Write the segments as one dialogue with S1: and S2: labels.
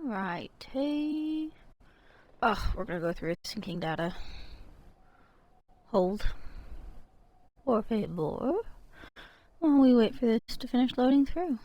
S1: Alrighty. Ugh, we're gonna go through syncing data. Hold. Por favor. While we wait for this to finish loading through.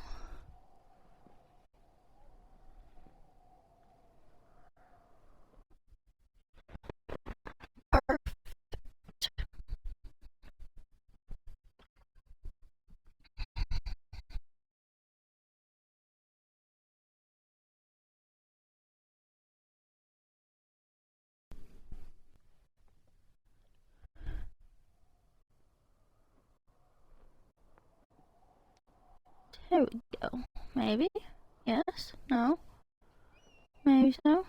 S1: There we go. Maybe? Yes? No? Maybe so?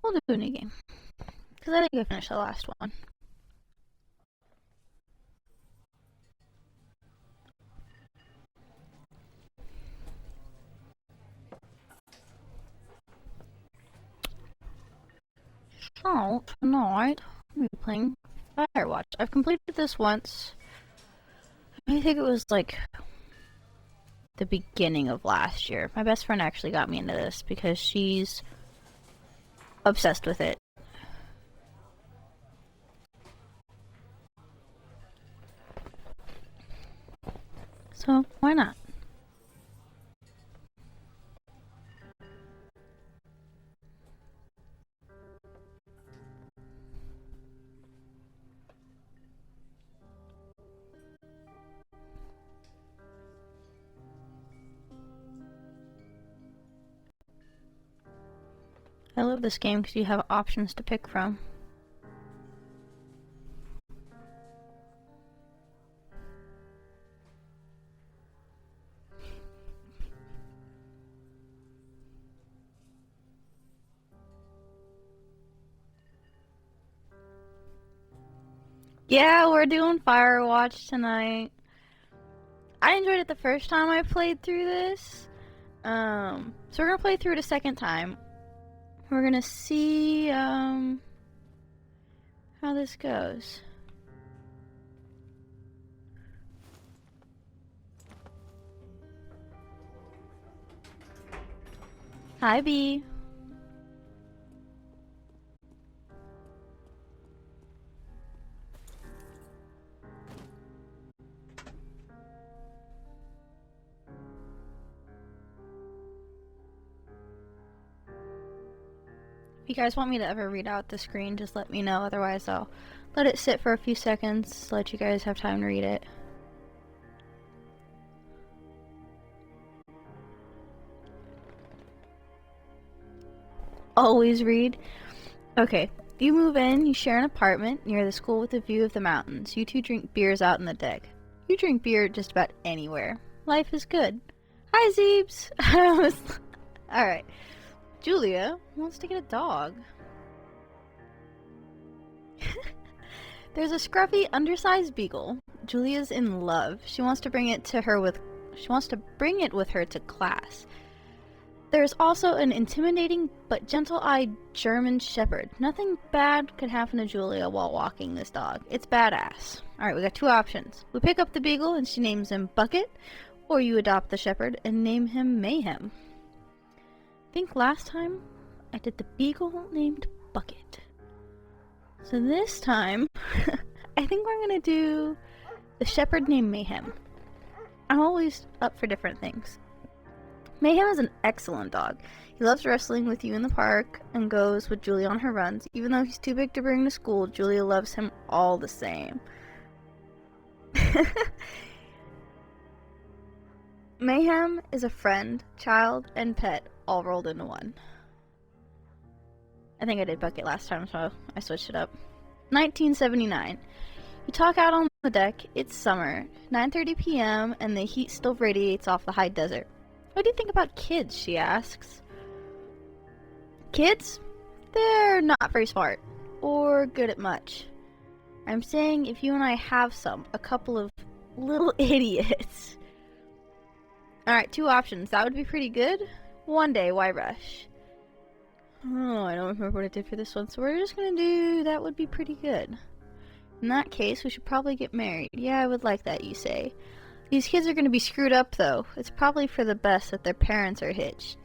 S1: We'll do a new game. Because I think I finished the last one. So, tonight, I'm going to be playing Firewatch. I've completed this once. I think it was like the beginning of last year. My best friend actually got me into this because she's obsessed with it. So, why not? I love this game because you have options to pick from. Yeah, we're doing Firewatch tonight. I enjoyed it the first time I played through this. So we're gonna play through it a second time. We're gonna see how this goes. Hi, B. If you guys want me to ever read out the screen, just let me know. Otherwise, I'll let it sit for a few seconds, let you guys have time to read it. Always read. Okay, you move in, you share an apartment near the school with a view of the mountains. You two drink beers out on the deck. You drink beer just about anywhere. Life is good. Hi, Zeebs! Alright. Julia wants to get a dog. There's a scruffy, undersized beagle. Julia's in love. She wants to bring it with her to class. There's also an intimidating but gentle-eyed German Shepherd. Nothing bad could happen to Julia while walking this dog. It's badass. Alright, we got two options. We pick up the beagle and she names him Bucket, or you adopt the shepherd and name him Mayhem. I think last time I did the beagle named Bucket. So this time, I think we're gonna do the shepherd named Mayhem. I'm always up for different things. Mayhem is an excellent dog. He loves wrestling with you in the park and goes with Julia on her runs. Even though he's too big to bring to school, Julia loves him all the same. Mayhem is a friend, child, and pet all rolled into one. I think I did Bucket last time, so I switched it up. 1979. You talk out on the deck. It's summer. 9:30 p.m. and the heat still radiates off the high desert. What do you think about kids? She asks. Kids? They're not very smart. Or good at much. I'm saying if you and I have a couple of little idiots. Alright, two options. That would be pretty good. One day, why rush? Oh, I don't remember what I did for this one, so we're just gonna do that would be pretty good. In that case, we should probably get married. Yeah, I would like that, you say. These kids are going to be screwed up, though. It's probably for the best that their parents are hitched.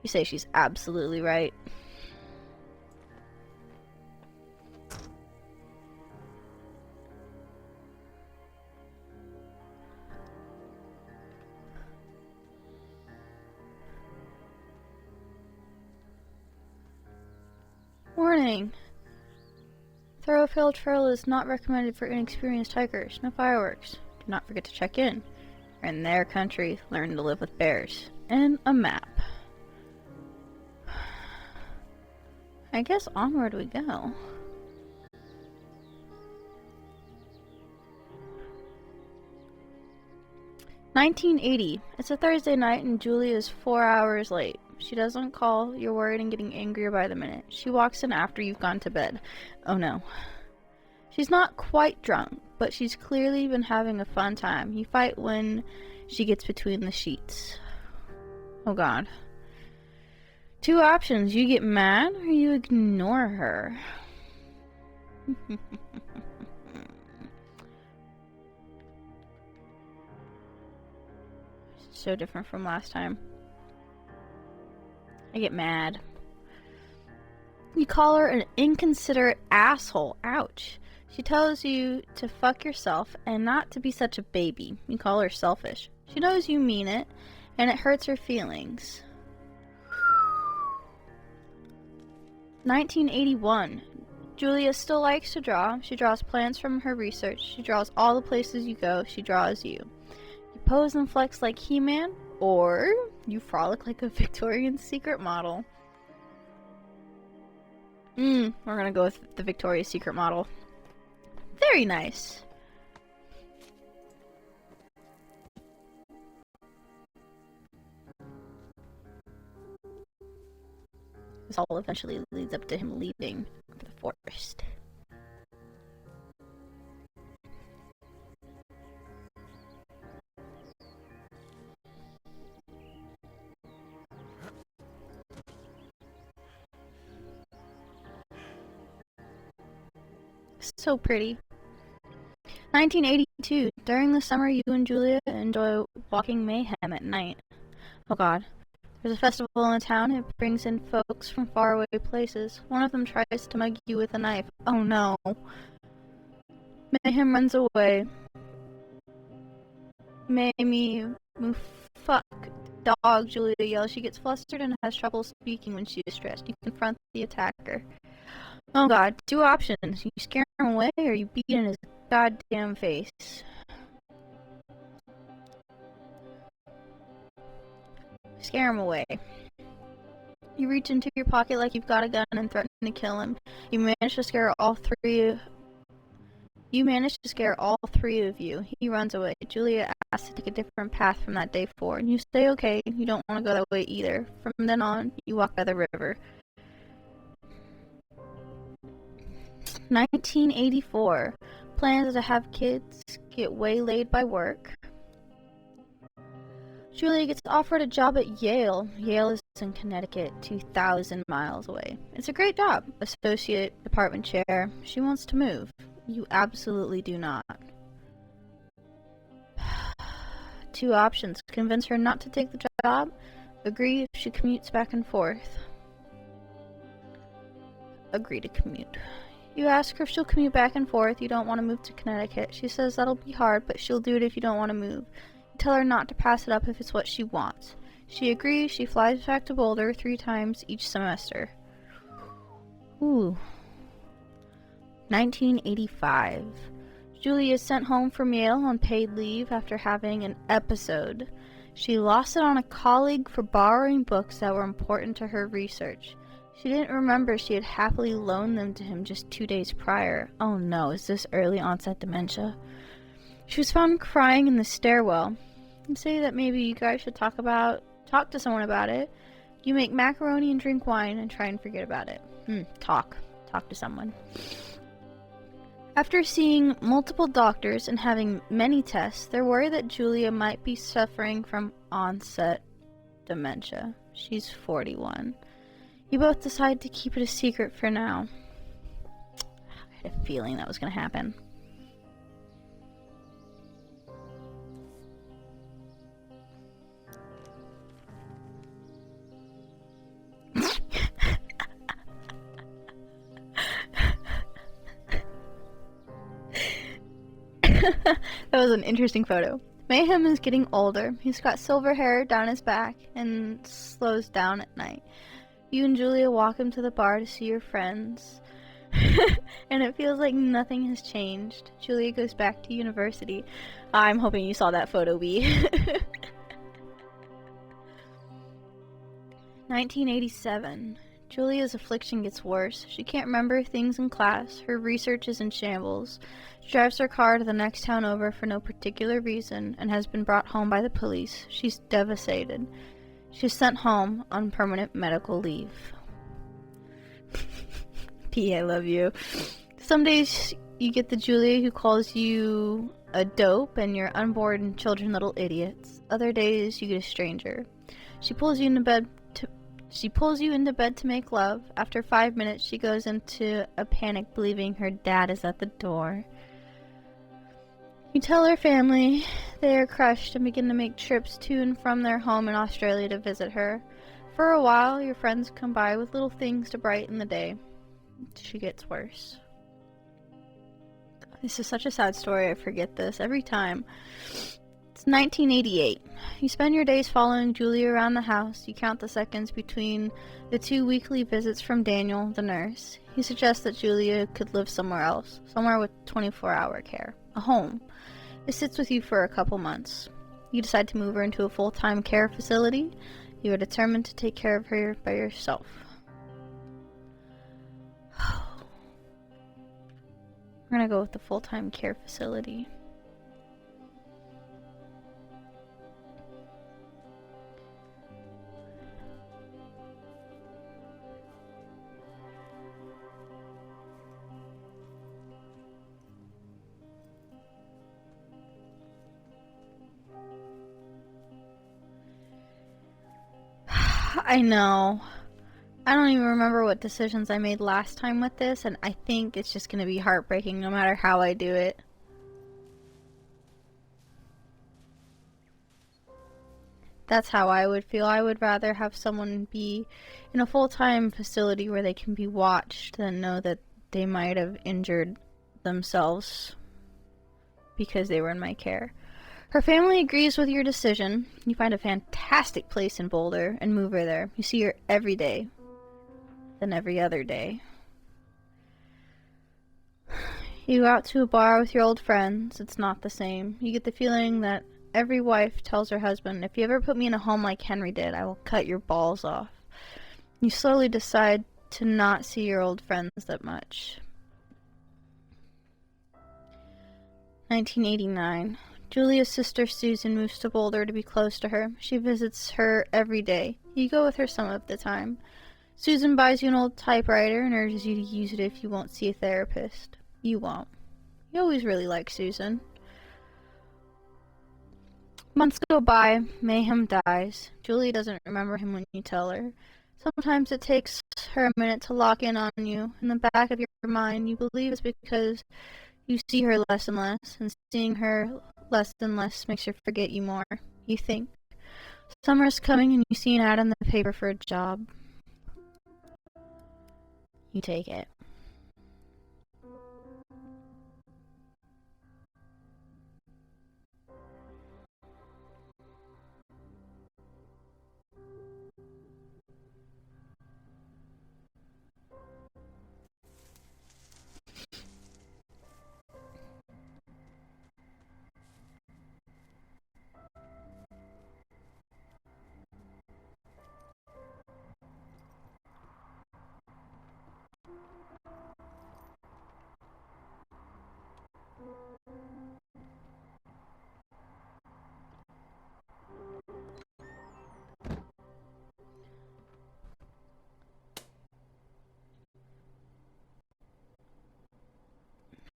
S1: You say she's absolutely right. Warning! Thoroughfare trail is not recommended for inexperienced hikers. No fireworks. Do not forget to check in. We're in their country. Learn to live with bears. And a map. I guess onward we go. "1980. It's a Thursday night and Julia is 4 hours late. She doesn't call, you're worried and getting angrier by the minute. She walks in after you've gone to bed. Oh no. She's not quite drunk, but she's clearly been having a fun time. You fight when she gets between the sheets. Oh god. Two options. You get mad or you ignore her. So different from last time. I get mad. You call her an inconsiderate asshole. Ouch. She tells you to fuck yourself and not to be such a baby. You call her selfish. She knows you mean it, and it hurts her feelings. 1981. Julia still likes to draw. She draws plans from her research. She draws all the places you go. She draws you. You pose and flex like He-Man, or you frolic like a Victoria's Secret model. We're gonna go with the Victoria's Secret model. Very nice. This all eventually leads up to him leaving for the forest. So pretty. 1982. During the summer, you and Julia enjoy walking mayhem at night. Oh god. There's a festival in the town. It brings in folks from faraway places. One of them tries to mug you with a knife. Oh no. Mayhem runs away. Mamie, fuck. Dog, Julia yells. She gets flustered and has trouble speaking when she is stressed. You confront the attacker. Oh god, two options. You scare him away or you beat in his goddamn face. Scare him away. You reach into your pocket like you've got a gun and threaten to kill him. You manage to scare all three of you. He runs away. Julia asks to take a different path from that day forward. You say okay, you don't want to go that way either. From then on, you walk by the river. 1984. Plans to have kids get waylaid by work. Julia gets offered a job at Yale. Yale is in Connecticut, 2,000 miles away. It's a great job. Associate department chair. She wants to move. You absolutely do not. Two options. Convince her not to take the job. Agree if she commutes back and forth. Agree to commute. You ask her if she'll commute back and forth. You don't want to move to Connecticut. She says that'll be hard, but she'll do it if you don't want to move. You tell her not to pass it up if it's what she wants. She agrees. She flies back to Boulder 3 times each semester. Ooh. 1985. Julia is sent home from Yale on paid leave after having an episode. She lost it on a colleague for borrowing books that were important to her research. She didn't remember she had happily loaned them to him just 2 days prior. Oh no, is this early onset dementia? She was found crying in the stairwell. You say that maybe you guys should talk to someone about it. You make macaroni and drink wine and try and forget about it. Talk to someone. After seeing multiple doctors and having many tests, they're worried that Julia might be suffering from onset dementia. She's 41. You both decide to keep it a secret for now. I had a feeling that was going to happen. That was an interesting photo. Mayhem is getting older. He's got silver hair down his back and slows down at night. You and Julia walk him to the bar to see your friends. And it feels like nothing has changed. Julia goes back to university. I'm hoping you saw that photo, Bee. 1987. Julia's affliction gets worse. She can't remember things in class. Her research is in shambles. She drives her car to the next town over for no particular reason and has been brought home by the police. She's devastated. She's sent home on permanent medical leave. P, I love you. Some days you get the Julia who calls you a dope and your unborn children little idiots. Other days you get a stranger. She pulls you into bed to make love. After 5 minutes, she goes into a panic, believing her dad is at the door. You tell her family. They are crushed and begin to make trips to and from their home in Australia to visit her. For a while, your friends come by with little things to brighten the day. She gets worse. This is such a sad story. I forget this every time. It's 1988. You spend your days following Julia around the house. You count the seconds between the 2 weekly visits from Daniel, the nurse. He suggests that Julia could live somewhere else, somewhere with 24-hour care, a home. It sits with you for a couple months. You decide to move her into a full-time care facility. You are determined to take care of her by yourself. We're gonna go with the full-time care facility. I know. I don't even remember what decisions I made last time with this, and I think it's just gonna be heartbreaking no matter how I do it. That's how I would feel. I would rather have someone be in a full-time facility where they can be watched than know that they might have injured themselves because they were in my care. Her family agrees with your decision. You find a fantastic place in Boulder and move her there. You see her every day, then every other day. You go out to a bar with your old friends. It's not the same. You get the feeling that every wife tells her husband, if you ever put me in a home like Henry did, I will cut your balls off. You slowly decide to not see your old friends that much. 1989. Julia's sister Susan moves to Boulder to be close to her. She visits her every day. You go with her some of the time. Susan buys you an old typewriter and urges you to use it if you won't see a therapist. You won't. You always really like Susan. Months go by. Mayhem dies. Julia doesn't remember him when you tell her. Sometimes it takes her a minute to lock in on you. In the back of your mind, you believe it's because you see her less and less, and seeing her less and less makes her forget you more. You think. Summer's coming and you see an ad in the paper for a job. You take it.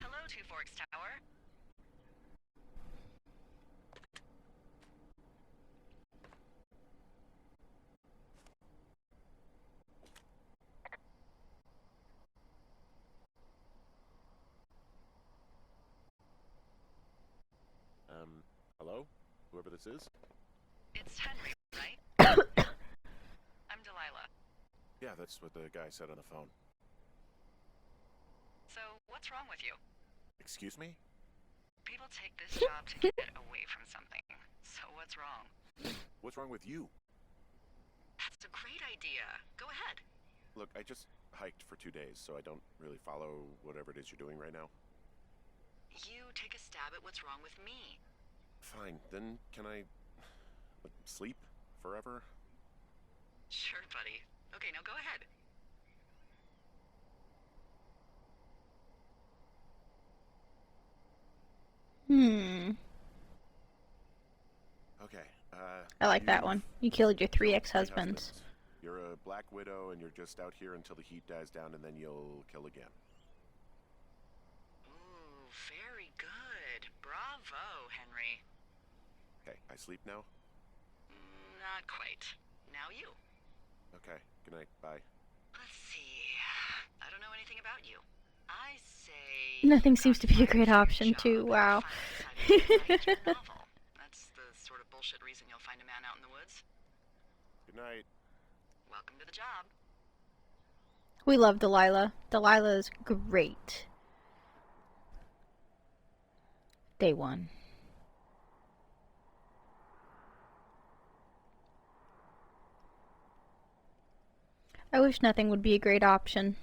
S2: Hello, Two Forks Tower.
S3: Hello? Whoever this is?
S2: It's Henry, right? I'm Delilah.
S3: Yeah, that's what the guy said on the phone.
S2: So, what's wrong with you?
S3: Excuse me?
S2: People take this job to get away from something. So what's wrong?
S3: What's wrong with you?
S2: That's a great idea. Go ahead.
S3: Look, I just hiked for 2 days, so I don't really follow whatever it is you're doing right now.
S2: You take a stab at what's wrong with me.
S3: Fine, then can I sleep forever?
S2: Sure, buddy. Okay, now go ahead.
S3: Okay,
S1: I like that
S3: you've
S1: one. You killed your 3
S3: killed
S1: ex-husbands.
S3: You're a black widow and you're just out here until the heat dies down and then you'll kill again.
S2: Ooh, very good. Bravo, Henry.
S3: Okay, I sleep now?
S2: Not quite. Now you.
S3: Okay, good night, bye.
S2: Let's see. I don't know anything about you. I say...
S1: Nothing
S2: you
S1: seems
S2: got
S1: to be a
S2: fired
S1: great
S2: from your
S1: option,
S2: job
S1: too.
S2: and
S1: Wow.
S2: finally decided to write your novel. That's the sort of bullshit reason you'll find a man out in the woods.
S3: Good night.
S2: Welcome to the job.
S1: We love Delilah. Delilah is great. Day 1. I wish nothing would be a great option.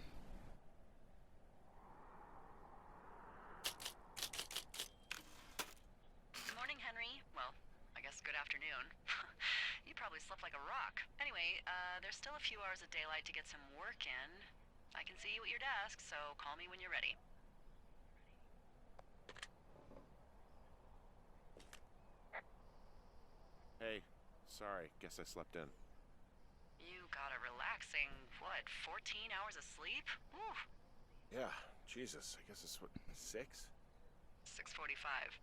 S2: Good morning, Henry. Well, I guess good afternoon. You probably slept like a rock. Anyway, there's still a few hours of daylight to get some work in. I can see you at your desk, so call me when you're ready.
S3: Hey, sorry, guess I slept in.
S2: You got a relaxing, what, 14 hours of sleep? Whew,
S3: Yeah, Jesus, I guess it's what, 6?
S2: 6:45.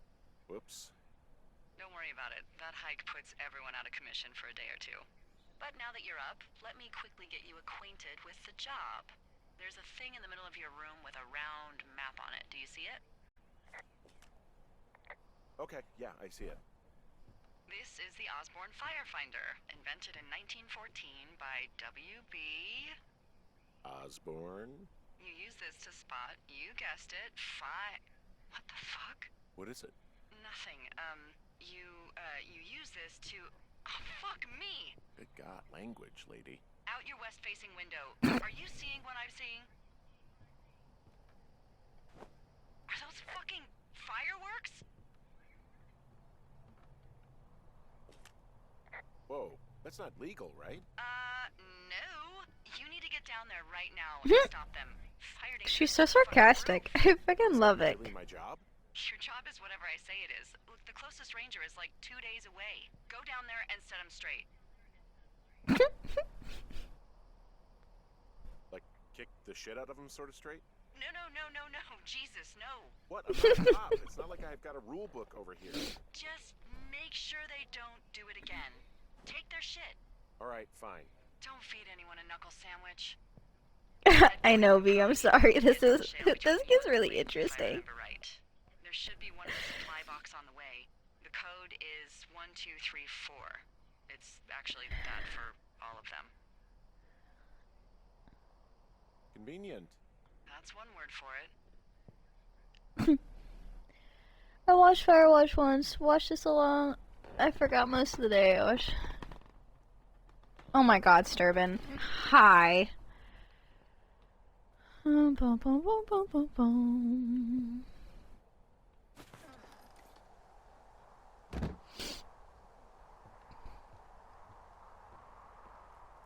S3: Whoops.
S2: Don't worry about it. That hike puts everyone out of commission for a day or two. But now that you're up, let me quickly get you acquainted with the job. There's a thing in the middle of your room with a round map on it. Do you see it?
S3: Okay, yeah, I see it.
S2: This is the Osborne Firefinder, invented in 1914 by W.B.
S3: Osborne?
S2: You use this to spot, you guessed it, What the fuck?
S3: What is it?
S2: Nothing. You use this to... Oh, fuck me!
S3: Good God, language, lady.
S2: Out your west-facing window. Are you seeing what I'm seeing? Are those fucking fireworks?
S3: Whoa, that's not legal, right?
S2: No. You need to get down there right now and stop them. Fire
S1: She's
S2: danger's
S1: so
S2: through the fucking
S1: sarcastic.
S2: roof.
S1: I fucking love it.
S3: Really my job?
S2: Your job is whatever I say it is. Look, the closest ranger is like 2 days away. Go down there and set him straight.
S3: Like, kick the shit out of him sort of straight?
S2: No. Jesus, no.
S3: What? I'm not a cop. It's not like I've got a rule book over here.
S2: Just make sure they don't do it again. Take their shit.
S3: Alright, fine.
S2: Don't feed anyone a knuckle sandwich.
S1: I know, V. I'm sorry. This gets really interesting.
S2: Right. There should be one in the supply box on the way. The code is 1234. It's actually that for all of them.
S3: Convenient.
S2: That's one word for it.
S1: I watched Firewatch once. Watched this along. I forgot most of the day. I watched... Oh my God, Sturban. Hi. Bum, bum, bum, bum, bum, bum.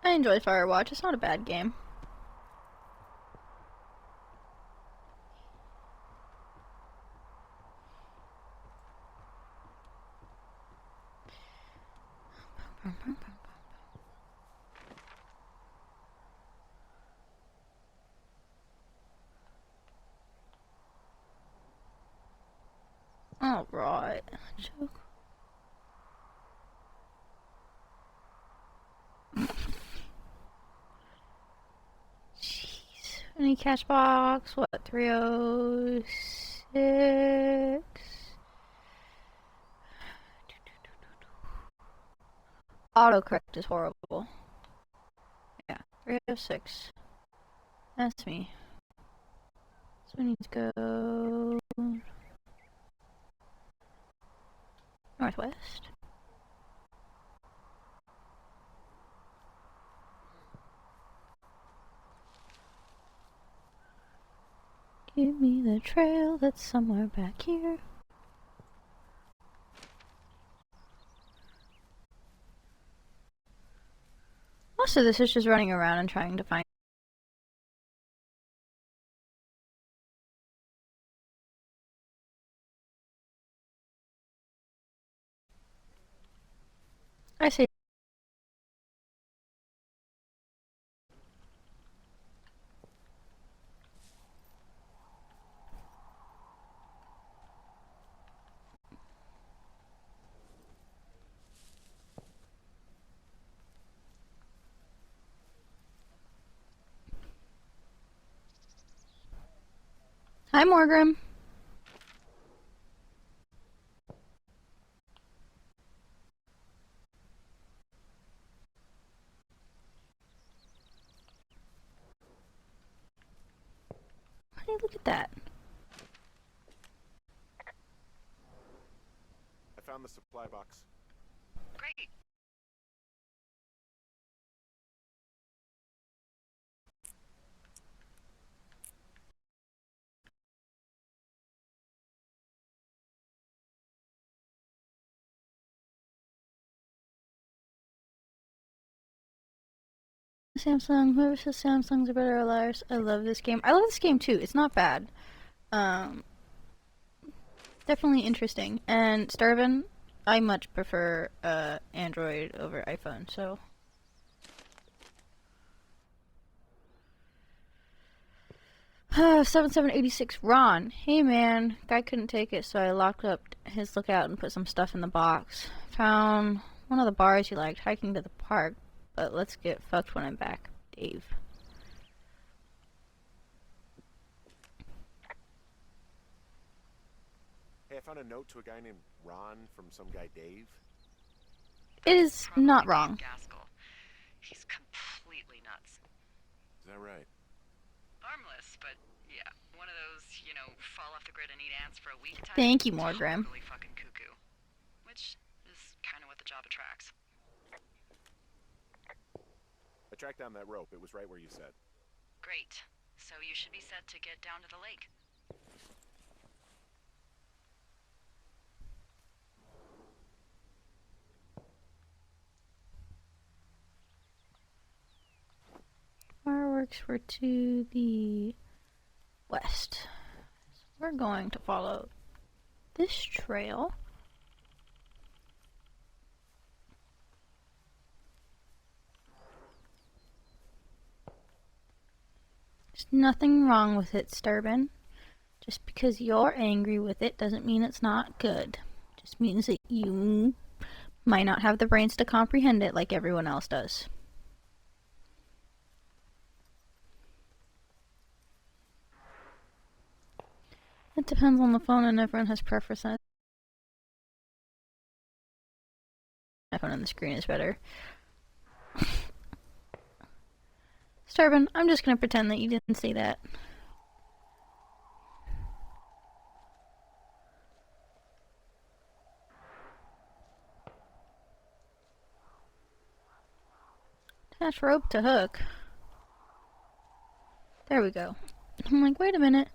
S1: I enjoy Firewatch. It's not a bad game. All right. Joke. Jeez. Any cash box? What? 306. Autocorrect is horrible. Yeah, 306. That's me. So we need to go. northwest. Give me the trail that's somewhere back here. Most of this is just running around and trying to find. I say. Hi, Morgrim. Hey, look at that.
S3: I found the supply box.
S2: Great.
S1: Samsung. Whoever says Samsungs are better are liars. I love this game. I love this game too. It's not bad. Definitely interesting. And Starvin, I much prefer Android over iPhone. So. 7786 Ron. Hey man, guy couldn't take it, so I locked up his lookout and put some stuff in the box. Found one of the bars you liked, hiking to the park, but let's get fucked when I'm back. Dave.
S3: Hey, I found a note to a guy named Ron from some guy Dave.
S1: It is
S2: Probably
S1: not
S2: Dave
S1: wrong.
S2: Gaskell. He's completely nuts.
S3: Is that right?
S2: Harmless, but yeah, one of those, you know, fall off the grid and eat ants for a week type.
S1: Thank you, Morgrim.
S2: Totally fucking cuckoo. Which is kind of what the job attracts.
S3: I tracked down that rope. It was right where you said.
S2: Great. So you should be set to get down to the lake.
S1: Fireworks were to the west. So we're going to follow this trail. There's nothing wrong with it, Sturbin. Just because you're angry with it doesn't mean it's not good. Just means that you might not have the brains to comprehend it like everyone else does. It depends on the phone and everyone has preferences. My phone on the screen is better. Starvin, I'm just gonna pretend that you didn't see that. Attach rope to hook. There we go. I'm like, wait a minute.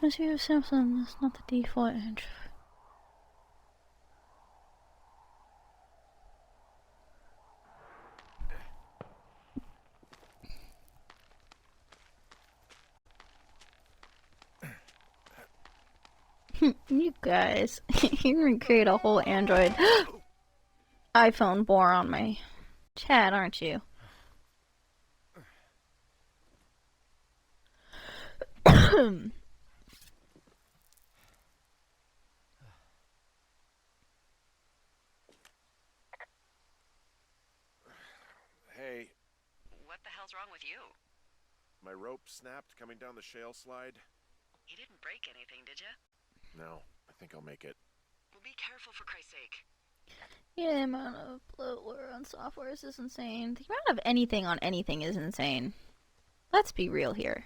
S1: Yes, you have Samsung. That's not the default Android. You guys, you're gonna create a whole Android iPhone bore on my chat, aren't you?
S3: Hey,
S2: What the hell's wrong with you?
S3: my rope snapped coming down the shale slide.
S2: You didn't break anything, did you?
S3: No, I think I'll make it.
S2: Well, be careful for Christ's sake.
S1: Yeah, the amount of bloatware on software is insane. The amount of anything on anything is insane. Let's be real here.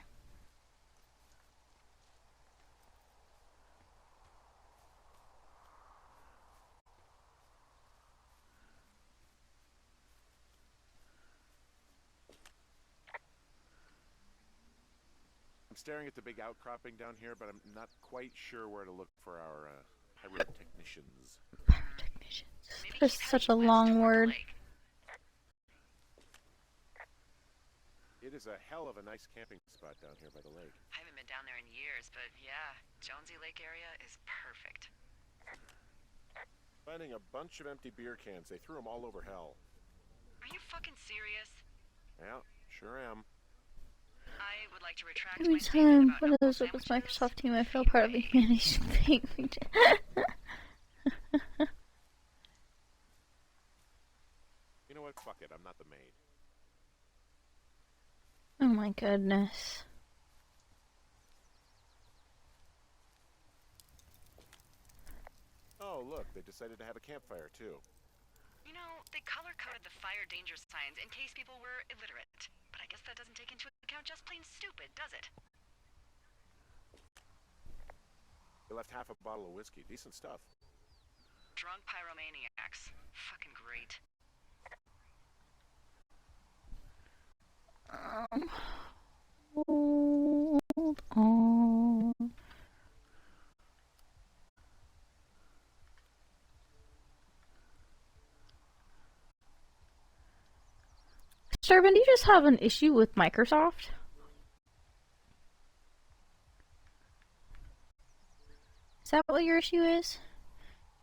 S3: I'm staring at the big outcropping down here, but I'm not quite sure where to look for our pyrotechnicians.
S1: Pyrotechnicians.
S2: Maybe
S1: There's
S2: keep
S1: such a
S2: heading west
S1: long
S2: toward the
S1: word.
S2: lake.
S3: It is a hell of a nice camping spot down here by the lake.
S2: I haven't been down there in years, but yeah, Jonesy Lake area is perfect.
S3: Finding a bunch of empty beer cans. They threw them all over hell.
S2: Are you fucking serious?
S3: Yeah, sure am.
S2: I would like to retract
S1: Every
S2: my statement
S1: time
S2: about
S1: one of
S2: knuckle
S1: those opens
S2: sandwiches.
S1: Microsoft Team, I feel part of the humanity thing.
S3: You know what? Fuck it. I'm not the maid.
S1: Oh my goodness.
S3: Oh, look. They decided to have a campfire, too.
S2: You know, they color-coded the fire danger signs in case people were illiterate. But I guess that doesn't take into account just plain stupid, does it?
S3: They left half a bottle of whiskey. Decent stuff.
S2: Drunk pyromaniacs. Fucking great.
S1: Hold on. Starvin, do you just have an issue with Microsoft? Is that what your issue is?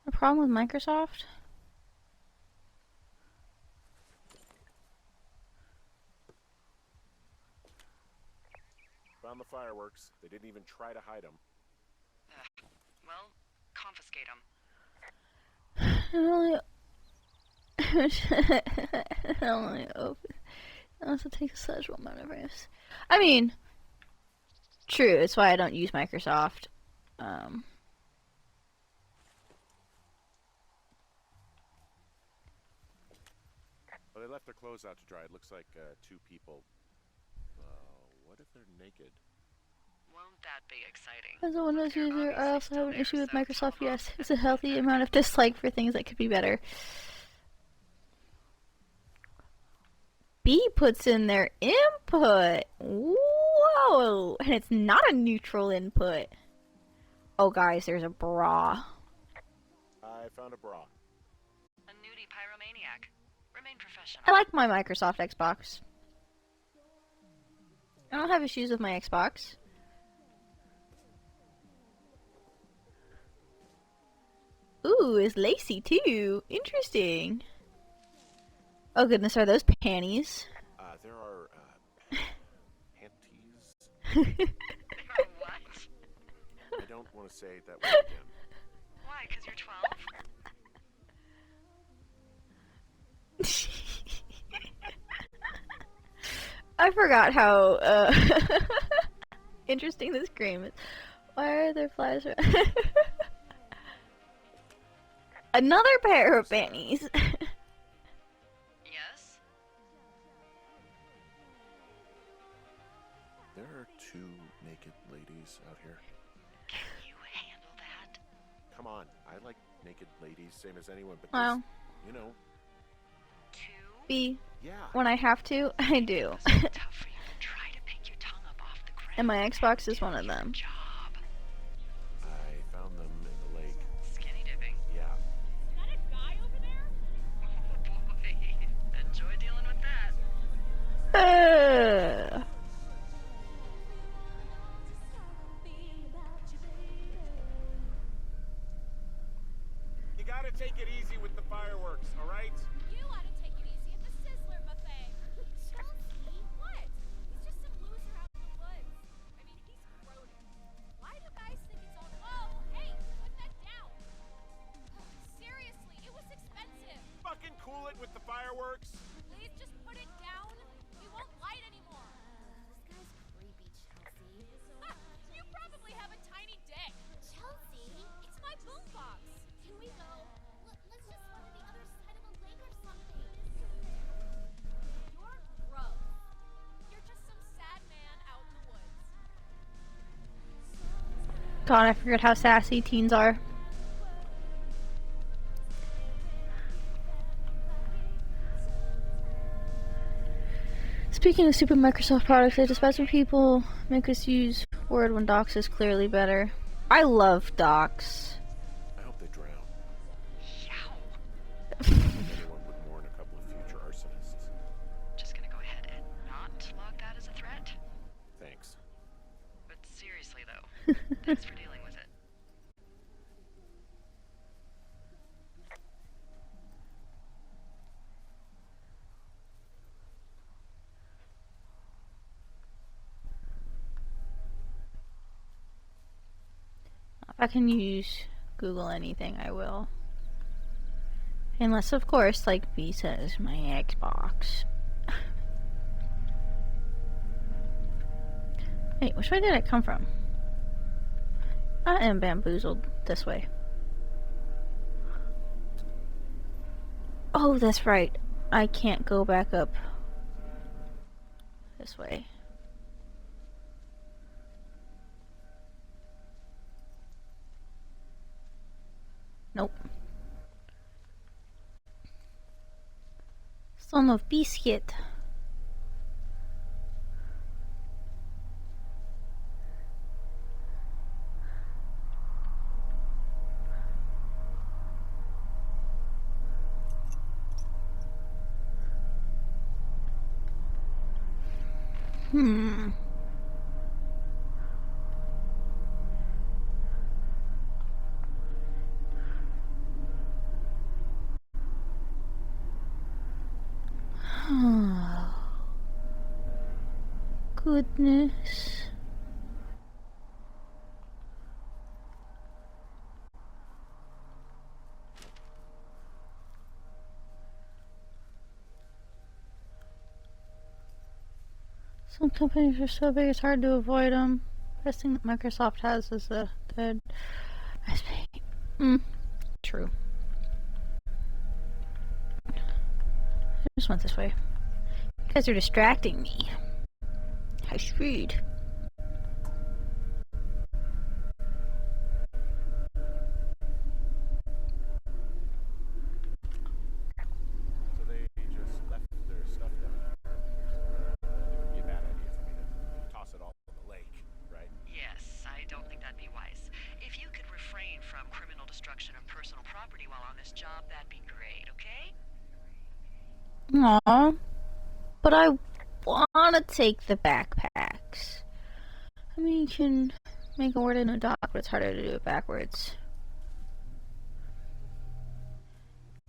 S1: A problem with Microsoft?
S3: Found the fireworks. They didn't even try to hide them.
S2: Well, confiscate them.
S1: It only open. It also takes a such amount of risk. I mean, true. It's why I don't use Microsoft.
S3: Well, they left their clothes out to dry. It looks like two people. What if they're naked?
S2: Won't that be exciting?
S1: As a Windows
S2: They're
S1: user, I
S2: obviously
S1: also have an
S2: still
S1: issue
S2: there,
S1: with
S2: so
S1: Microsoft.
S2: tell them
S1: Yes,
S2: off.
S1: it's a healthy amount of dislike for things that could be better. B puts in their input. Whoa! And it's not a neutral input. Oh, guys, there's a bra.
S3: I found a bra.
S2: A nudie pyromaniac. Remain professional.
S1: I like my Microsoft Xbox. I don't have issues with my Xbox. Ooh, it's lacy too. Interesting. Oh goodness, are those panties?
S3: There are panties.
S2: Or what?
S3: I don't want to say that word again.
S2: Why? Because you're 12?
S1: I forgot how interesting this game is. Why are there flies? Another pair of panties.
S2: Yes?
S3: There are two naked ladies out here.
S2: Can you handle that?
S3: Come on, I like naked ladies, same as anyone, but
S1: Wow.
S3: this, you know,
S2: 2?
S1: B,
S3: yeah.
S1: when I have to, I do.
S2: It's so tough for you to try to pick your tongue up off the ground.
S1: And my Xbox is one of them.
S2: Job.
S3: I found them in the lake.
S2: Skinny dipping.
S3: Yeah.
S4: Is that a guy over there?
S2: Oh boy. Enjoy dealing with that.
S3: You gotta take it easy with the fireworks, all right?
S4: You ought to take it easy at the Sizzler buffet. Chelsea? What? He's just some loser out in the woods. I mean, he's grown. Why do guys think it's all... Oh, hey, put that down. Seriously, it was expensive.
S3: Fucking cool it with the fireworks.
S4: Please just put it down. We won't light anymore. This guy's creepy, Chelsea. You probably have a tiny dick. Chelsea, it's my boombox. Can we go? Let's just go to the other side of the lake or something. You're gross. You're just some sad man out in the woods.
S1: God, I forget how sassy teens are. This Speaking of stupid Microsoft products, I despise when people make us use Word when Docs is clearly better. I love Docs.
S3: I hope they drown.
S2: Yow.
S3: I don't think anyone would warn a couple of future arsonists.
S2: Just gonna go ahead and not log that as a threat.
S3: Thanks.
S2: But seriously though, thanks for dealing with it.
S1: If I can use Google anything, I will. Unless, of course, like B says, my Xbox. Wait, which way did it come from? I am bamboozled. This way. Oh, that's right. I can't go back up this way. Nope. Son of biscuit. Goodness. Some companies are so big it's hard to avoid them. Best thing that Microsoft has is the dead SP. True. I just went this way. You guys are distracting me. How shrewd.
S3: So they just left their stuff down here. It would be a bad idea for me to toss it all in the lake, right?
S2: Yes, I don't think that'd be wise. If you could refrain from criminal destruction of personal property while on this job, that'd be great, okay?
S1: Aww. But I want to take the backpacks. I mean, you can make a word in a dock, but it's harder to do it backwards.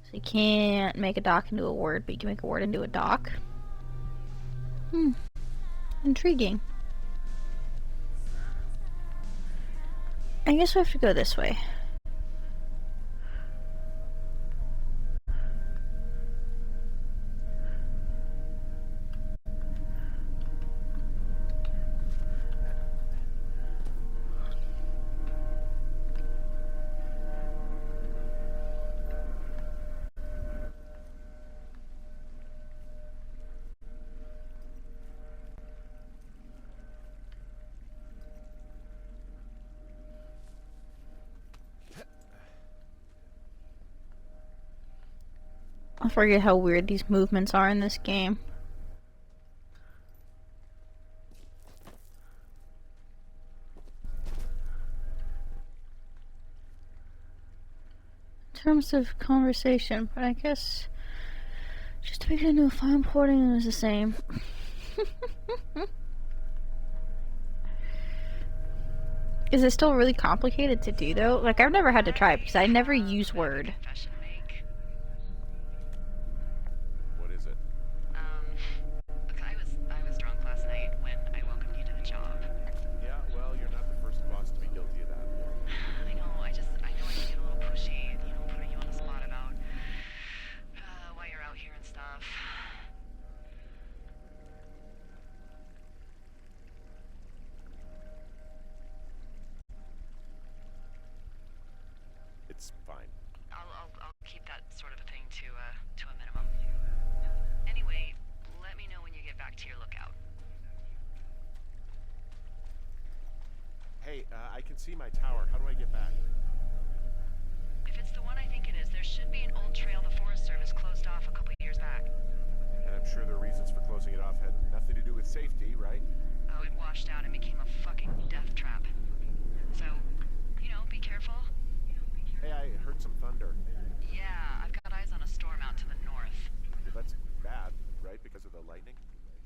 S1: So you can't make a dock into a word, but you can make a word into a dock. Intriguing. I guess we have to go this way. I forget how weird these movements are in this game. In terms of conversation, but I guess just to make it into a file importing is the same. Is it still really complicated to do though? Like, I've never had to try it because I never use Word.
S2: Confession to make.
S3: What is it?
S2: Look, I was drunk last night when I welcomed you to the job.
S3: Yeah, well, you're not the first boss to be guilty of that.
S2: I know I can get a little pushy, putting you on the spot about why you're out here and stuff.
S3: It's fine.
S2: I'll keep that sort of a thing to a minimum. Anyway, let me know when you get back to your lookout.
S3: Hey, I can see my tower. How do I get back?
S2: If it's the one I think it is, there should be an old trail the Forest Service closed off a couple years back.
S3: And I'm I'm sure the reasons for closing it off had nothing to do with safety, right?
S2: Oh, it washed out and became a fucking death trap. So, be careful.
S3: Hey, I heard some thunder.
S2: Yeah, I've got eyes on a storm out to the north.
S3: Well, that's bad, right? Because of the lightning?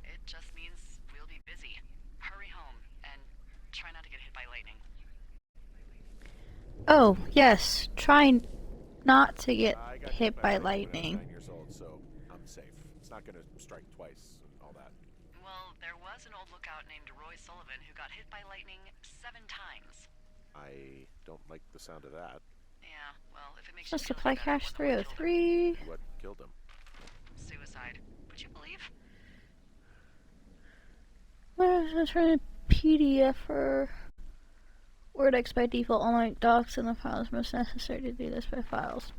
S2: It just means we'll be busy. Hurry home and try not to get hit by lightning.
S1: Oh, yes. Try not to get
S3: I got
S1: hit by
S3: when I was
S1: lightning.
S3: 9 years old, so I'm safe. It's not gonna strike twice and all that.
S2: Well, there was an old lookout named Roy Sullivan who got hit by lightning 7 times.
S3: I don't like the sound of that.
S2: Yeah, well, if it makes you
S1: Just
S2: feel
S1: supply
S2: any better,
S1: cache
S2: it wasn't what killed him.
S1: 303.
S3: What killed him?
S2: Suicide. Would you believe?
S1: Let's try a PDF for WordX by default. Unlike docs and the files, most necessary to do this by files.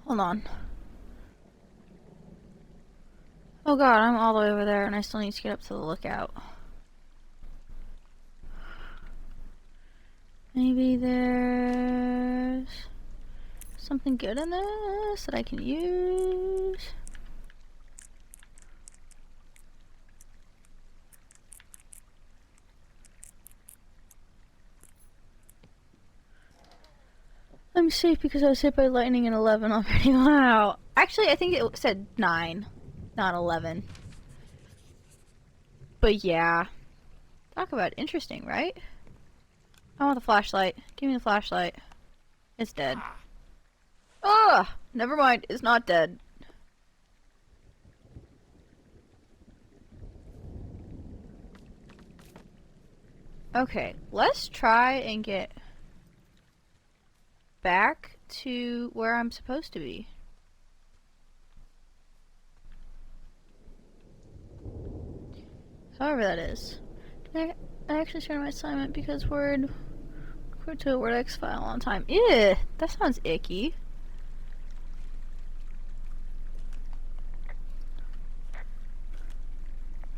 S1: Hold on. Oh god, I'm all the way over there and I still need to get up to the lookout. Maybe there's something good in this that I can use. I'm safe because I was hit by lightning in 11 already. Wow. Actually, I think it said 9, not 11. But yeah. Talk about interesting, right? I want the flashlight. Give me the flashlight. It's dead. Ugh! Never mind. It's not dead. Okay. Let's try and get back to where I'm supposed to be. However that is. I actually started my assignment because Word referred to a WordX file on time. Ew, that sounds icky.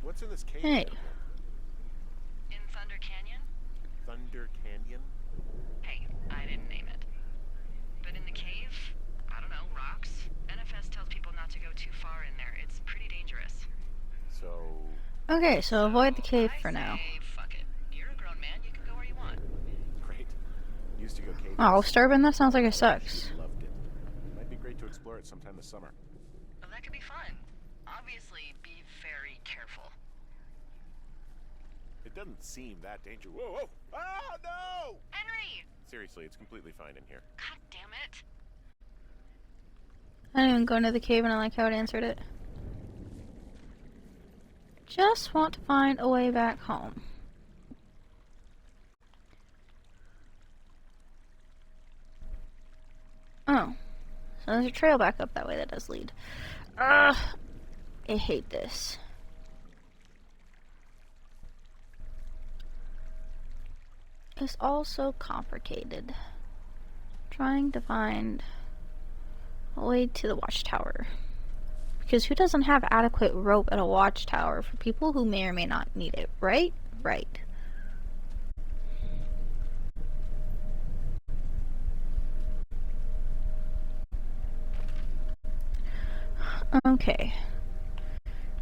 S3: What's in this cave?
S1: Hey.
S3: there?
S2: In Thunder Canyon?
S3: Thunder Canyon?
S2: Hey, I didn't name it. But in the cave, I don't know, rocks. NFS tells people not to go too far in there. It's pretty dangerous.
S3: So,
S1: Okay, so avoid the cave
S2: I
S1: for now.
S2: say, fuck it. You're a grown man, you can go where you want.
S3: great. Used to go caving.
S1: Oh, Sturbin, that sounds like it sucks.
S3: Loved it. Might be great to explore it sometime this summer.
S2: Well, that could be fun. Obviously, be very careful.
S3: It doesn't seem that dangerous. Whoa, whoa! Ah, no!
S2: Henry!
S3: Seriously, it's completely fine in here.
S2: God damn it.
S1: I didn't even go into the cave and I like how it answered it. Just want to find a way back home. Oh. So there's a trail back up that way that does lead. Ugh. I hate this. It's all so complicated. Trying to find a way to the watchtower. Because who doesn't have adequate rope at a watchtower for people who may or may not need it, right? Right. Okay.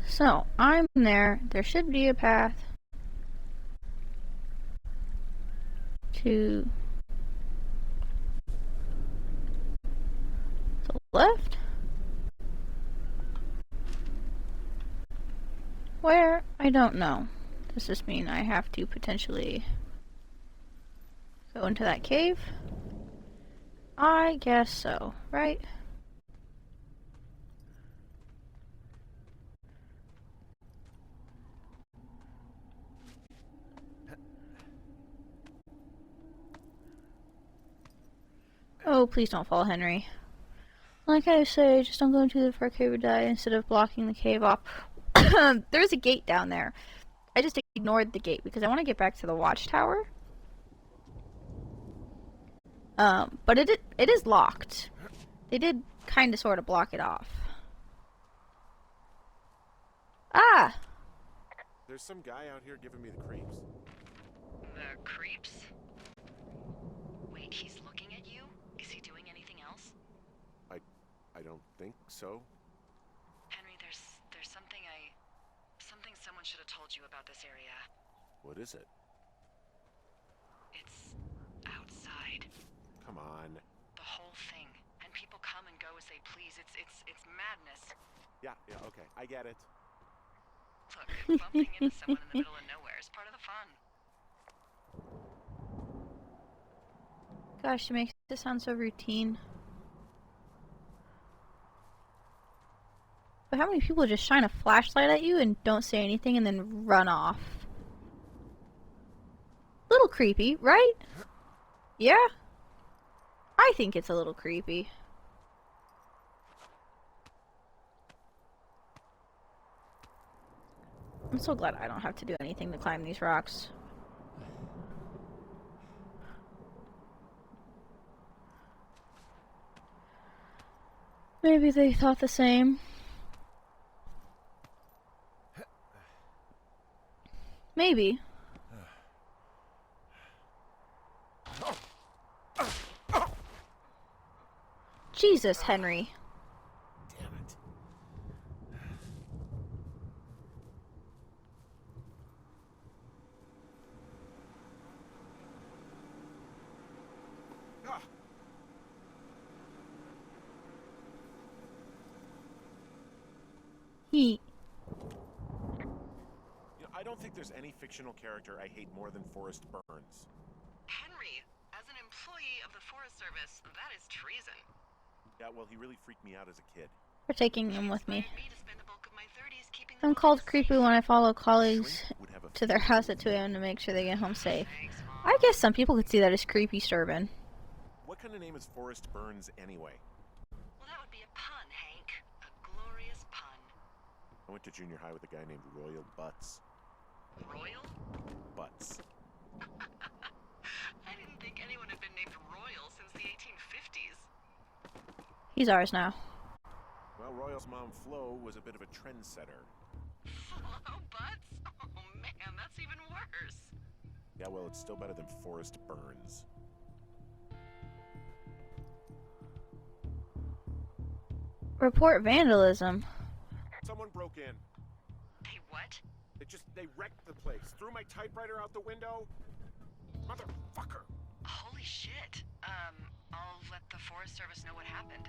S1: So, I'm there. There should be a path to the left. Where? I don't know. Does this mean I have to potentially go into that cave? I guess so, right? Oh, please don't fall, Henry. Like I say, just don't go into the far cave or die instead of blocking the cave off. There's a gate down there. I just ignored the gate because I want to get back to the watchtower. But it is locked. They did kind of sort of block it off. Ah!
S3: There's some guy out here giving me the creeps.
S2: The creeps? Wait, he's looking at you? Is he doing anything else?
S3: I don't think So?
S2: Henry, there's something someone should have told you about this area.
S3: What is it?
S2: It's outside.
S3: Come on.
S2: The whole thing. And people come and go as they please. It's madness.
S3: Yeah, okay. I get it.
S2: Look, bumping into someone in the middle of nowhere is part of the fun.
S1: Gosh, she makes it sound so routine. But how many people just shine a flashlight at you and don't say anything and then run off? Little creepy, right? Yeah? I think it's a little creepy. I'm so glad I don't have to do anything to climb these rocks. Maybe they thought the same. Maybe. Jesus, Henry.
S3: Damn it. Ah.
S1: He.
S3: I don't think there's any fictional character I hate more than Forrest Burns.
S2: Henry, as an employee of the Forest Service, that is treason.
S3: Yeah, well, he really freaked me out as a kid.
S1: For taking him with me.
S2: Inspired me to spend the bulk of my 30s keeping the
S1: I'm called
S2: locals
S1: creepy
S2: safe.
S1: when I follow colleagues
S3: Shrink would have a
S1: to their
S3: field
S1: house
S3: day
S1: at 2 a.m. to make sure they get home safe.
S2: Thanks, Mom.
S1: I guess some people could see that as creepy Sturbin.
S3: What kind of name is Forrest Burns anyway?
S2: Well, that would be a pun, Hank. A glorious pun.
S3: I went to junior high with a guy named Royal Butts.
S2: Royal?
S3: Butts.
S2: I didn't think anyone had been named Royal since the 1850s.
S1: He's ours now.
S3: Well, Royal's mom, Flo, was a bit of a trendsetter.
S2: Hello, Butts? Oh, man, that's even worse.
S3: Yeah, well, it's still better than Forrest Burns.
S1: Report vandalism.
S3: Someone broke in.
S2: Hey, what?
S3: They wrecked the place. Threw my typewriter out the window. Motherfucker.
S2: Holy shit. I'll let the Forest Service know what happened.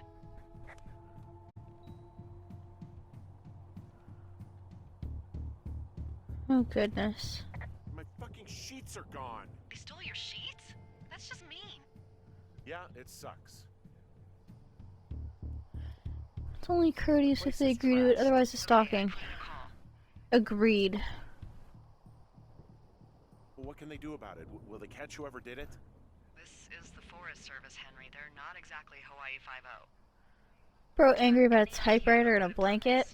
S1: Oh goodness.
S3: My fucking sheets are gone.
S2: They stole your sheets? That's just mean.
S3: Yeah, it sucks.
S1: It's only courteous if they agree to it, otherwise it's stalking.
S2: Okay, I put in a call.
S1: Agreed.
S3: Well, what can they do about it? Will they catch whoever did it?
S2: This is the Forest Service, Henry. They're not exactly Hawaii Five-0.
S1: Bro angry about a typewriter and a blanket.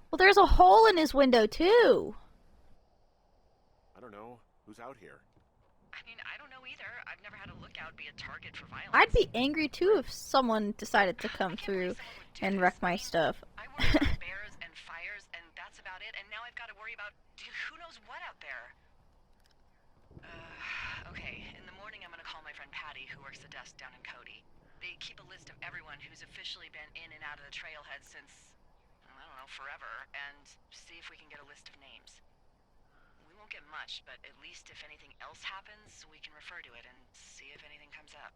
S1: Well, there's a hole in his window too.
S3: I don't know. Who's out here?
S2: I mean, I don't know either. I've never had a lookout be a target for violence.
S1: I'd be angry too if someone decided to come through and wreck my stuff.
S2: I worry about bears and fires, and that's about it. And now I've got to worry about who knows what out there. Okay. In the morning, I'm going to call my friend Patty, who works the desk down in Cody. They keep a list of everyone who's officially been in and out of the trailhead since, I don't know, forever, and see if we can get a list of names. We won't get much, but at least if anything else happens, we can refer to it and see if anything comes up.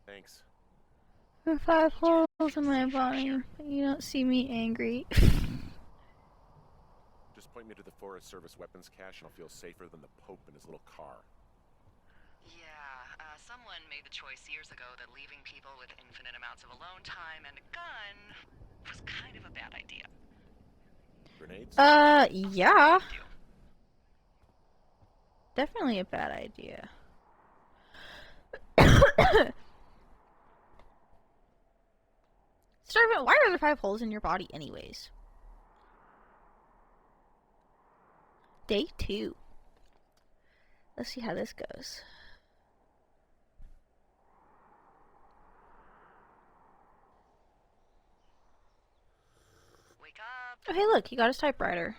S3: Thanks.
S1: There are 5 holes in my body, but you don't see me angry.
S3: Just point me to the Forest Service weapons cache and I'll feel safer than the Pope in his little car.
S2: Yeah, someone made the choice years ago that leaving people with infinite amounts of alone time and a gun was kind of a bad idea.
S3: Grenades?
S1: Yeah. Definitely a bad idea. Starvin, why are there 5 holes in your body anyways? Day 2. Let's see how this goes.
S2: Wake up!
S1: Oh, hey look, he got his typewriter.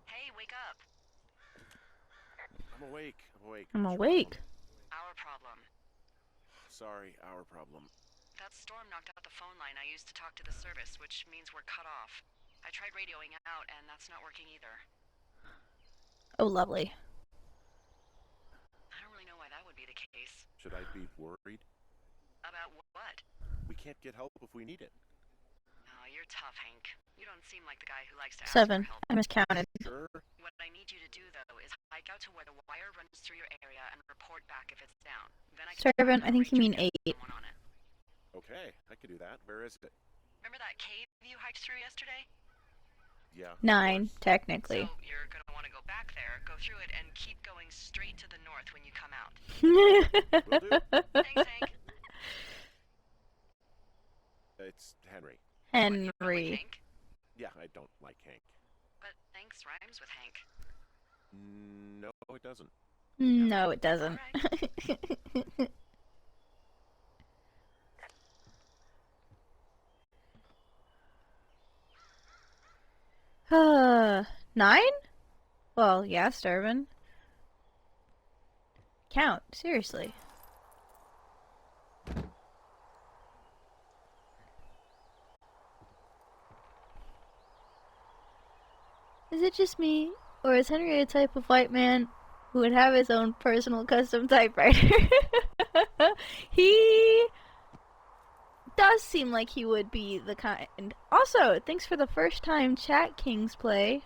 S2: Hey, wake up!
S3: I'm awake.
S1: I'm awake.
S2: Our problem.
S3: Sorry, our problem.
S2: That storm knocked out the phone line I used to talk to the service, which means we're cut off. I tried radioing out, and that's not working either.
S1: Oh, lovely.
S2: I don't really know why that would be the case.
S3: Should I be worried?
S2: About what?
S3: We can't get help if we need it.
S2: Oh, you're tough, Hank. You don't seem like the guy who likes to ask
S1: 7.
S2: for help.
S1: I miscounted.
S3: Sure.
S2: What I need you to do, though, is hike out to where the wire runs through your area and report back if it's down. Then I can
S1: 7, I think you mean 8.
S2: someone on it.
S3: Okay, I can do that. Where is it?
S2: Remember that cave you hiked through yesterday?
S3: Yeah.
S1: 9, technically.
S2: So you're gonna want to go back there, go through it, and keep going straight to the north when you come out.
S3: Will do.
S2: Thanks, Hank.
S3: It's Henry.
S2: What, you don't like
S1: Henry.
S2: Hank?
S3: Yeah, I don't like Hank.
S2: But thanks rhymes with Hank.
S3: No, it doesn't.
S1: No, it doesn't. Uh, 9? Well, yeah, Sturban. Count, seriously. Is it just me, or is Henry a type of white man who would have his own personal custom typewriter? He does seem like he would be the kind. Also, thanks for the first time chat Kings play.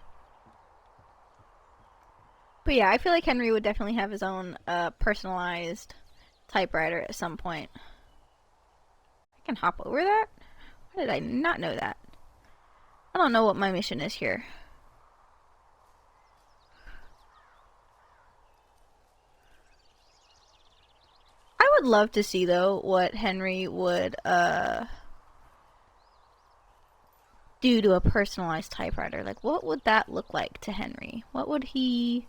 S1: But yeah, I feel like Henry would definitely have his own personalized typewriter at some point. I can hop over that? Why did I not know that? I don't know what my mission is here. I would love to see, though, what Henry would do to a personalized typewriter. Like, what would that look like to Henry? What would he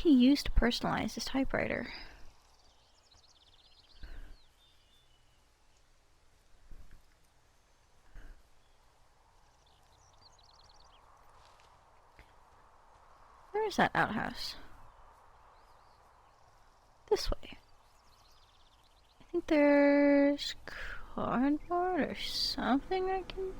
S1: use to personalize his typewriter? Where is that outhouse? This way. I think there's cardboard or something I can...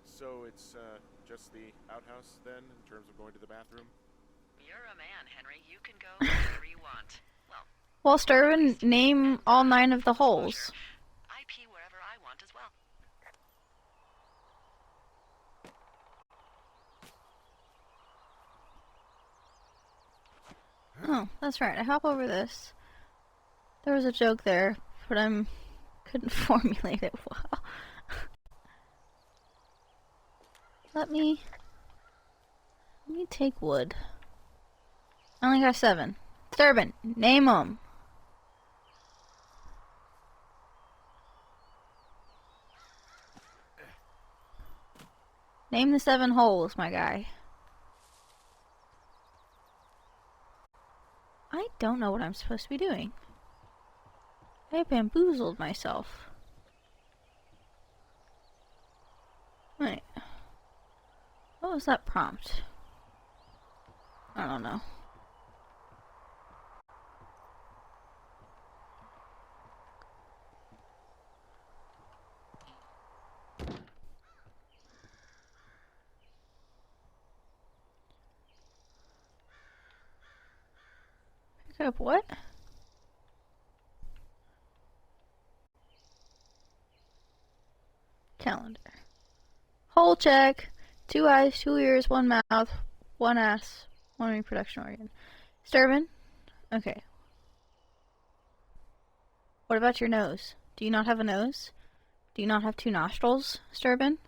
S3: So it's just the outhouse then, in terms of going to the bathroom?
S2: You're a man, Henry. You can go wherever you want.
S1: Well, Sturban, name all 9 of the holes.
S2: I pee wherever I want as well.
S1: Oh, that's right. I hop over this. There was a joke there, but couldn't formulate it well. Let me take wood. I only got 7. Sturban, name them. Name the 7 holes, my guy. I don't know what I'm supposed to be doing. I bamboozled myself. Wait. What was that prompt? I don't know. Pick up what? Calendar. Hole check. 2 eyes, 2 ears, 1 mouth, 1 ass, 1 reproduction organ. Sturban? Okay. What about your nose? Do you not have a nose? Do you not have 2 nostrils, Sturban?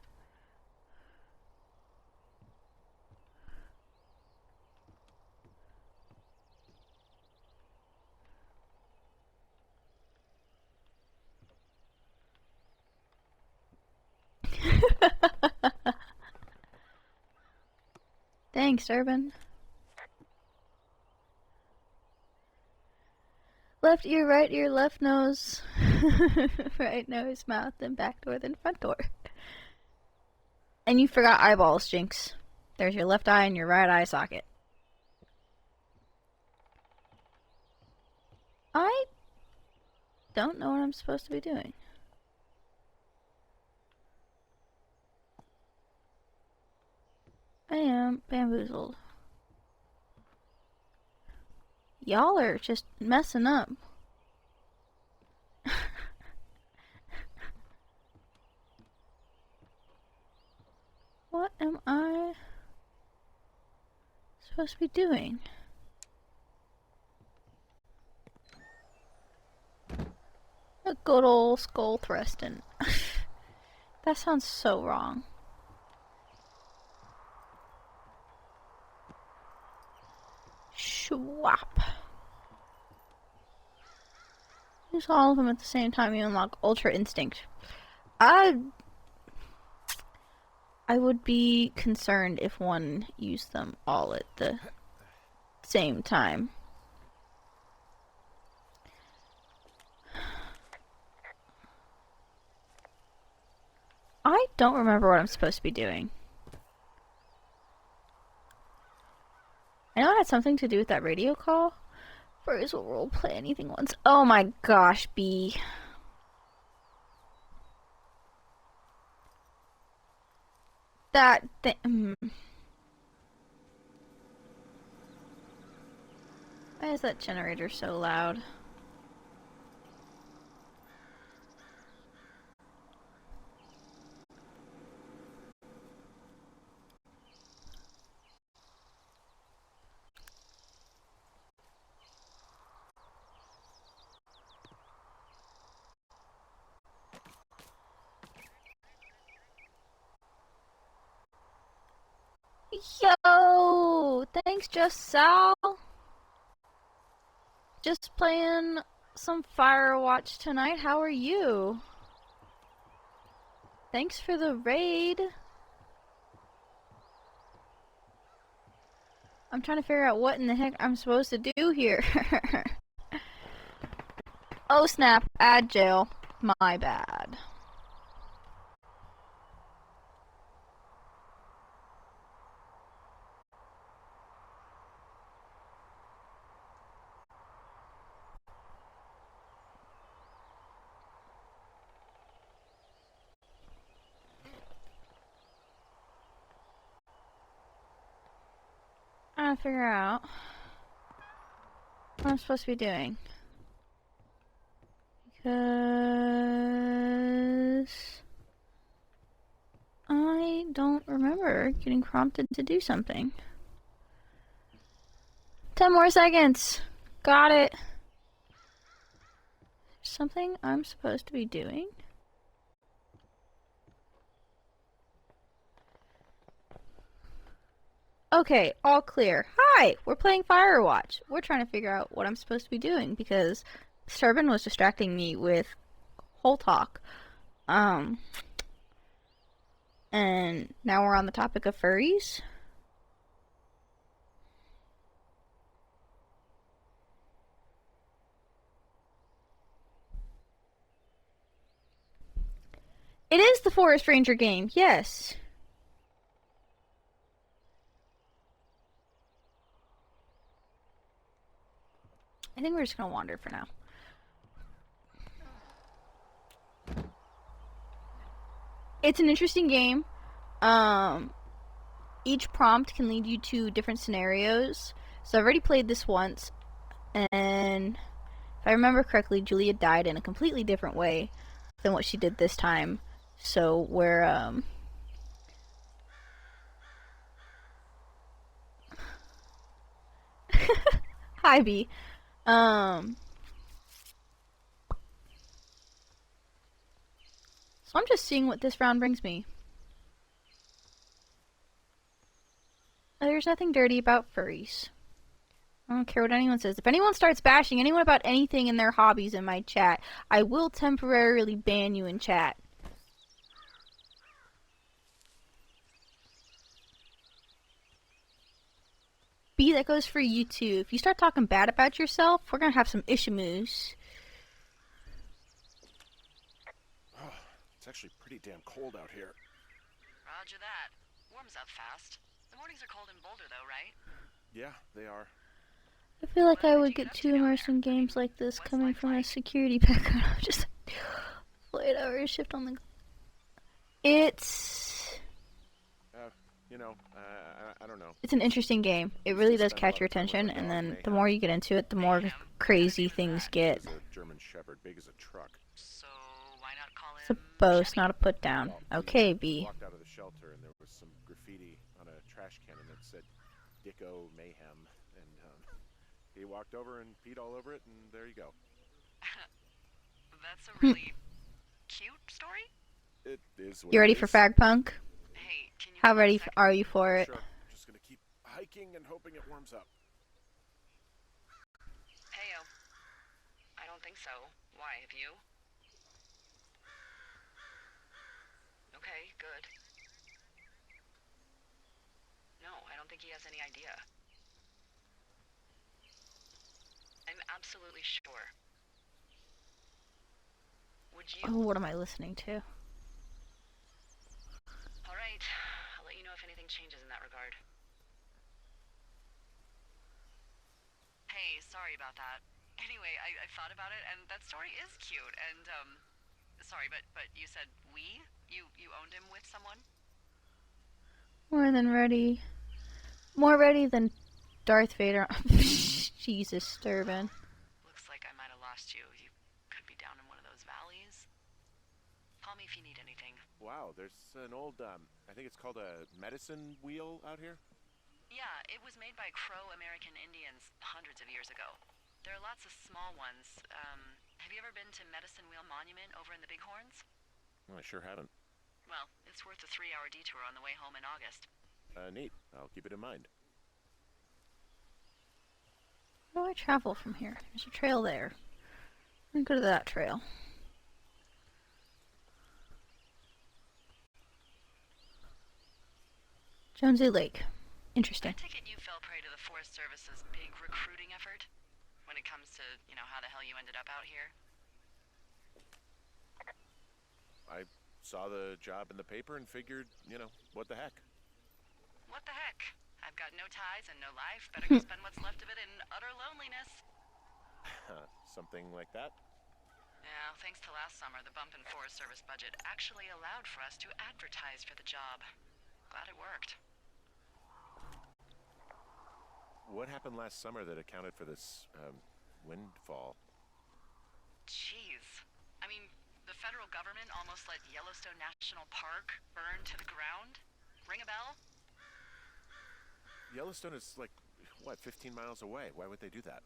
S1: Thanks, Urban. Left ear, right ear, left nose, right nose, mouth, then back door, then front door. And you forgot eyeballs, Jinx. There's your left eye and your right eye socket. I don't know what I'm supposed to be doing. I am bamboozled. Y'all are just messing up. What am I supposed to be doing? A good old skull thrusting. That sounds so wrong. Swap. Use all of them at the same time you unlock Ultra Instinct. I would be concerned if one used them all at the same time. I don't remember what I'm supposed to be doing. I know it had something to do with that radio call. Furries will roleplay anything once. Oh my gosh, B. That thing. Why is that generator so loud? Yo! Thanks, Just Sal. Just playing some Firewatch tonight. How are you? Thanks for the raid. I'm trying to figure out what in the heck I'm supposed to do here. Oh snap, add jail. My bad. I'm trying to figure out what I'm supposed to be doing. Because I don't remember getting prompted to do something. 10 more seconds. Got it. Something I'm supposed to be doing? Okay, all clear. Hi, we're playing Firewatch. We're trying to figure out what I'm supposed to be doing because Sturbin was distracting me with whole talk. And now we're on the topic of furries. It is the Forest Ranger game, yes. I think we're just gonna wander for now. It's an interesting game. Each prompt can lead you to different scenarios. So I've already played this once, and if I remember correctly, Julia died in a completely different way than what she did this time. So we're hi B. So I'm just seeing what this round brings me. There's nothing dirty about furries. I don't care what anyone says. If anyone starts bashing anyone about anything in their hobbies in my chat, I will temporarily ban you in chat. B, that goes for you too. If you start talking bad about yourself, we're gonna have some issues.
S3: It's actually pretty damn cold out here.
S2: Roger that. Warms up fast. The mornings are cold in Boulder, though, right?
S3: Yeah, they are.
S1: I feel like I
S2: What did
S1: would
S2: you get
S1: get
S2: up to
S1: too
S2: down
S1: immersed
S2: there?
S1: in
S2: I mean,
S1: games like this
S2: what's
S1: coming
S2: life
S1: from a
S2: like?
S1: security background. I'm just like, 8 hour shift on the. It's
S3: You know, I don't know.
S1: it's an interesting game. It
S3: Used
S1: really
S3: to
S1: does
S3: spend a
S1: catch
S3: lot
S1: your
S3: of time with
S1: attention,
S3: my
S1: and
S3: dog,
S1: then the
S3: Mayhem.
S1: more you get into it, the more
S2: Mayhem? What
S1: crazy
S2: kind of name is
S1: things
S2: that?
S1: get.
S3: He's a German Shepherd, big as a truck.
S2: So why not call
S1: It's a
S2: him
S1: boast,
S2: Chevy?
S1: not a put down.
S3: Well,
S1: Okay,
S3: we
S1: B.
S3: walked out of the shelter and there was some graffiti on a trash can and it said Dicko Mayhem. And he walked over and peed all over it, and there you go.
S2: That's a really cute story.
S3: It is what
S1: You
S3: it
S1: ready for
S3: is.
S1: Fag Punk?
S2: Hey, can you
S1: How
S2: hold on a
S1: ready
S2: sec?
S1: are you for it?
S3: Sure, just gonna keep hiking and hoping it warms up.
S2: Heyo. I don't think so. Why, have you? Okay, good. No, I don't think he has any idea. I'm absolutely sure. Would you?
S1: Oh, what am I listening to?
S2: All right. I'll let you know if anything changes in that regard. Hey, sorry about that. Anyway, I thought about it, and that story is cute. And sorry, but you said we? You owned him with someone?
S1: More than ready. More ready than Darth Vader. Jesus, Sturban.
S2: Looks like I might have lost you. You could be down in one of those valleys. Call me if you need anything.
S3: Wow, there's an old, I think it's called a medicine wheel out here.
S2: Yeah, it was made by Crow American Indians hundreds of years ago. There are lots of small ones. Have you ever been to Medicine Wheel Monument over in the Bighorns?
S3: Well, I sure haven't.
S2: Well, it's worth a 3-hour detour on the way home in August.
S3: Neat. I'll keep it in mind.
S1: Where do I travel from here? There's a trail there. I'm gonna go to that trail. Jonesy Lake. Interesting.
S2: I take it you fell prey to the Forest Service's big recruiting effort? When it comes to, how the hell you ended up out here?
S3: I saw the job in the paper and figured, what the heck.
S2: What the heck? I've got no ties and no life. Better go spend what's left of it in utter loneliness.
S3: Something like that?
S2: Yeah, thanks to last summer, the bump in Forest Service budget actually allowed for us to advertise for the job. Glad it worked.
S3: What happened last summer that accounted for this, windfall?
S2: Jeez. I mean, the federal government almost let Yellowstone National Park burn to the ground? Ring a bell?
S3: Yellowstone is 15 miles away. Why would they do that?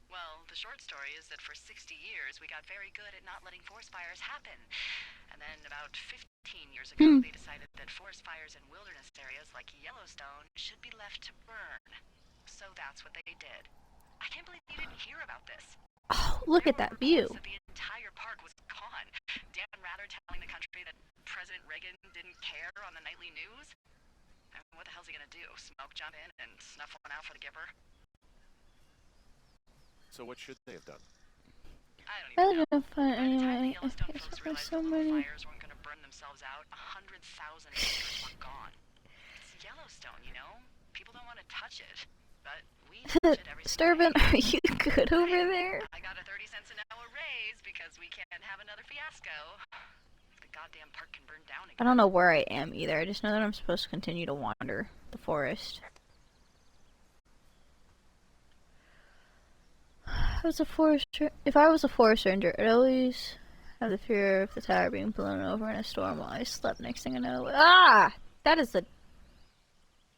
S2: Well, the short story is that for 60 years, we got very good at not letting forest fires happen. And then about 15 years ago, they decided that forest fires in wilderness areas like Yellowstone should be left to burn. So that's what they did. I can't believe you didn't hear about this.
S1: Oh, look at that view.
S2: That the entire park was gone. Dan Rather telling the country that President Reagan didn't care on the nightly news. I mean, what the hell's he gonna do? Smoke jump in and snuff one out for the giver?
S3: So what should they have done?
S2: I don't
S1: I
S2: even know.
S1: don't find
S2: By the time the
S1: anyway.
S2: Yellowstone
S1: There's
S2: folks
S1: so
S2: realized the little
S1: many.
S2: fires weren't gonna burn themselves out, 100,000 acres were gone. It's Yellowstone, People don't want to touch it, but we touch it every single
S1: Sturban,
S2: day.
S1: are you good over there?
S2: I got a 30 cents an hour raise because we can't have another fiasco. The goddamn park can burn down again.
S1: I don't know where I am either. I just know that I'm supposed to continue to wander the forest. If I was a forest ranger, I'd always have the fear of the tower being blown over in a storm while I slept. Next thing I know, that is a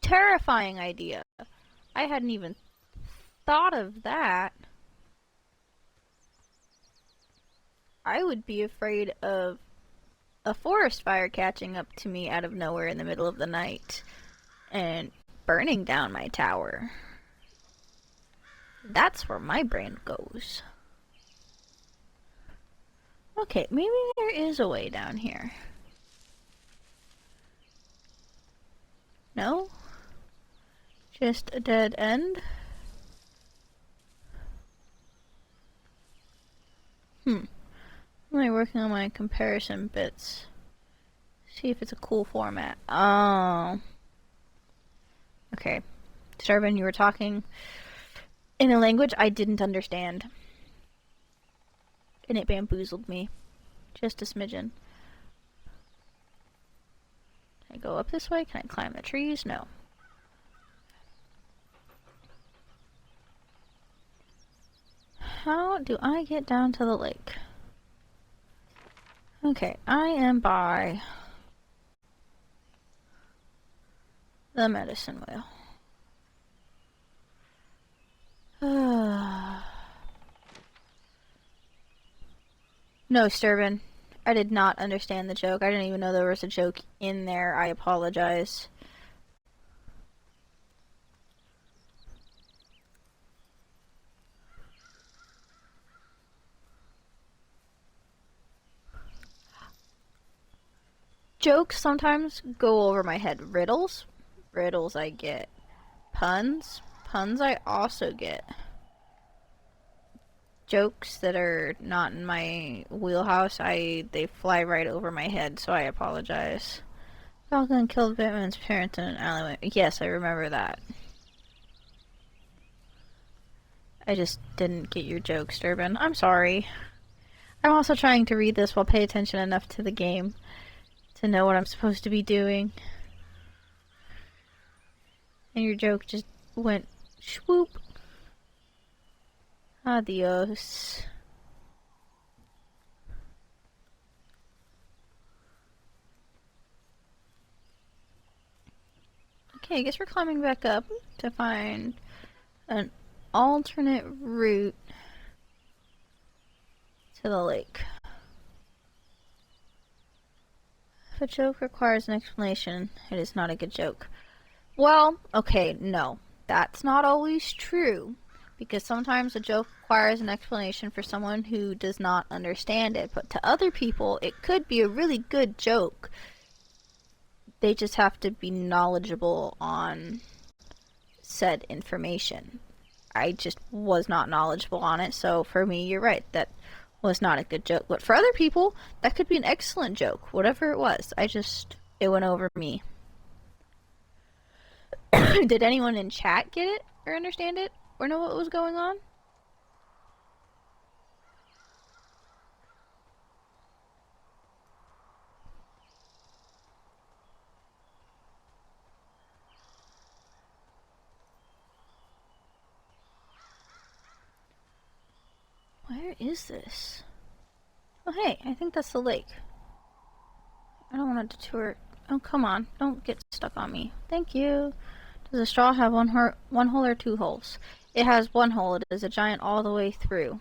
S1: terrifying idea. I hadn't even thought of that. I would be afraid of a forest fire catching up to me out of nowhere in the middle of the night and burning down my tower. That's where my brain goes. Okay, maybe there is a way down here. No? Just a dead end? I'm only working on my comparison bits. See if it's a cool format. Oh. Okay. Starvin, you were talking in a language I didn't understand. And it bamboozled me. Just a smidgen. Can I go up this way? Can I climb the trees? No. How do I get down to the lake? Okay, I am by the medicine wheel. No, Sturban. I did not understand the joke. I didn't even know there was a joke in there. I apologize. Jokes sometimes go over my head. Riddles? Riddles I get. Puns? Puns I also get. Jokes that are not in my wheelhouse, they fly right over my head, so I apologize. Falcon killed Batman's parents in an alleyway. Yes, I remember that. I just didn't get your joke, Sturban. I'm sorry. I'm also trying to read this while pay attention enough to the game to know what I'm supposed to be doing. And your joke just went swoop. Adios. Okay, I guess we're climbing back up to find an alternate route to the lake. If a joke requires an explanation, it is not a good joke. Well, okay, no. That's not always true. Because sometimes a joke requires an explanation for someone who does not understand it. But to other people, it could be a really good joke. They just have to be knowledgeable on said information. I just was not knowledgeable on it, so for me, you're right. That was not a good joke. But for other people, that could be an excellent joke. Whatever it was. It went over me. Did anyone in chat get it? Or understand it? Or know what was going on? Where is this? Oh hey, I think that's the lake. I don't want to detour. Oh come on, don't get stuck on me. Thank you. Does the straw have one hole or 2 holes? It has 1 hole. It is a giant all the way through.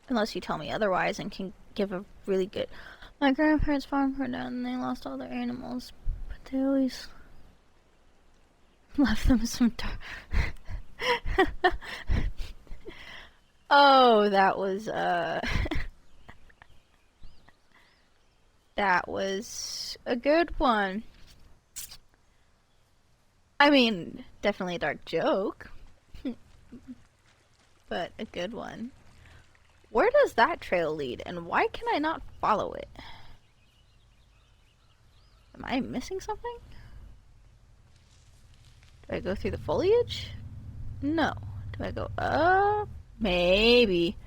S1: Unless you tell me otherwise and can give a really good... My grandparents' farm burned down and they lost all their animals. But they always left them some Oh, that was, that was a good one. I mean, definitely a dark joke. But a good one. Where does that trail lead, and why can I not follow it? Am I missing something? Do I go through the foliage? No. Do I go up? Maybe.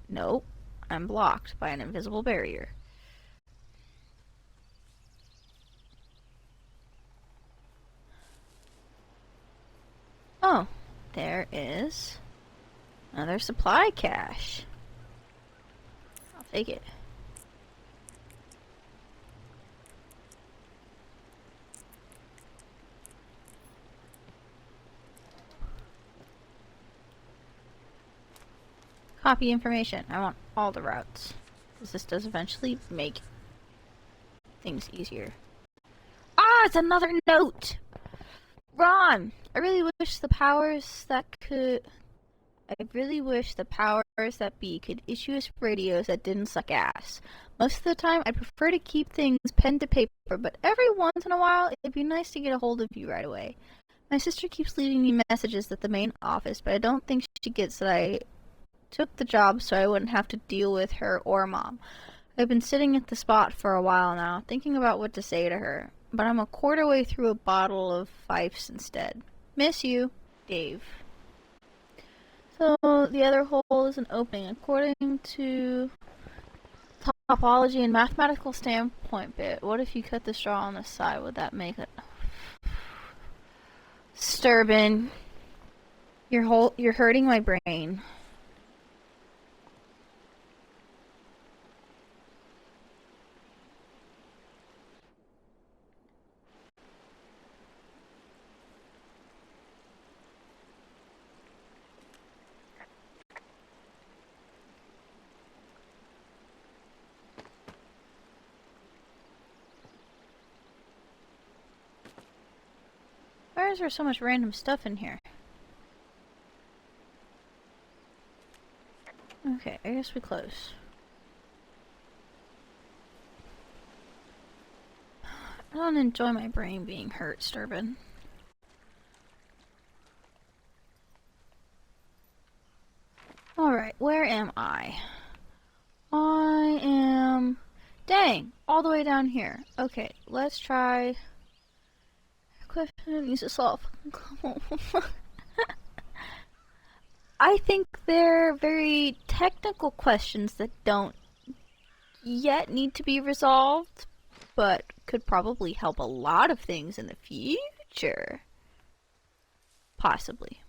S1: Nope. I'm blocked by an invisible barrier. Oh, there is another supply cache. I'll take it. Copy information. I want all the routes. Because this does eventually make things easier. Ah, it's another note! Ron! I really wish the powers powers that be could issue us radios that didn't suck ass. Most of the time, I prefer to keep things pen to paper, but every once in a while, it'd be nice to get a hold of you right away. My sister keeps leaving me messages at the main office, but I don't think she gets that I took the job so I wouldn't have to deal with her or Mom. I've been sitting at the spot for a while now, thinking about what to say to her, but I'm a quarter way through a bottle of Fifes instead. Miss you, Dave. So, the other hole is an opening. According to topology and mathematical standpoint bit, what if you cut the straw on the side? Would that make it... Sturbin. You're hurting my brain. Why is there so much random stuff in here? Okay, I guess we close. I don't enjoy my brain being hurt, Sturbin. Alright, where am I? I am... Dang! All the way down here. Okay, let's try... Question needs to solve. I think they're very technical questions that don't yet need to be resolved, but could probably help a lot of things in the future. Possibly.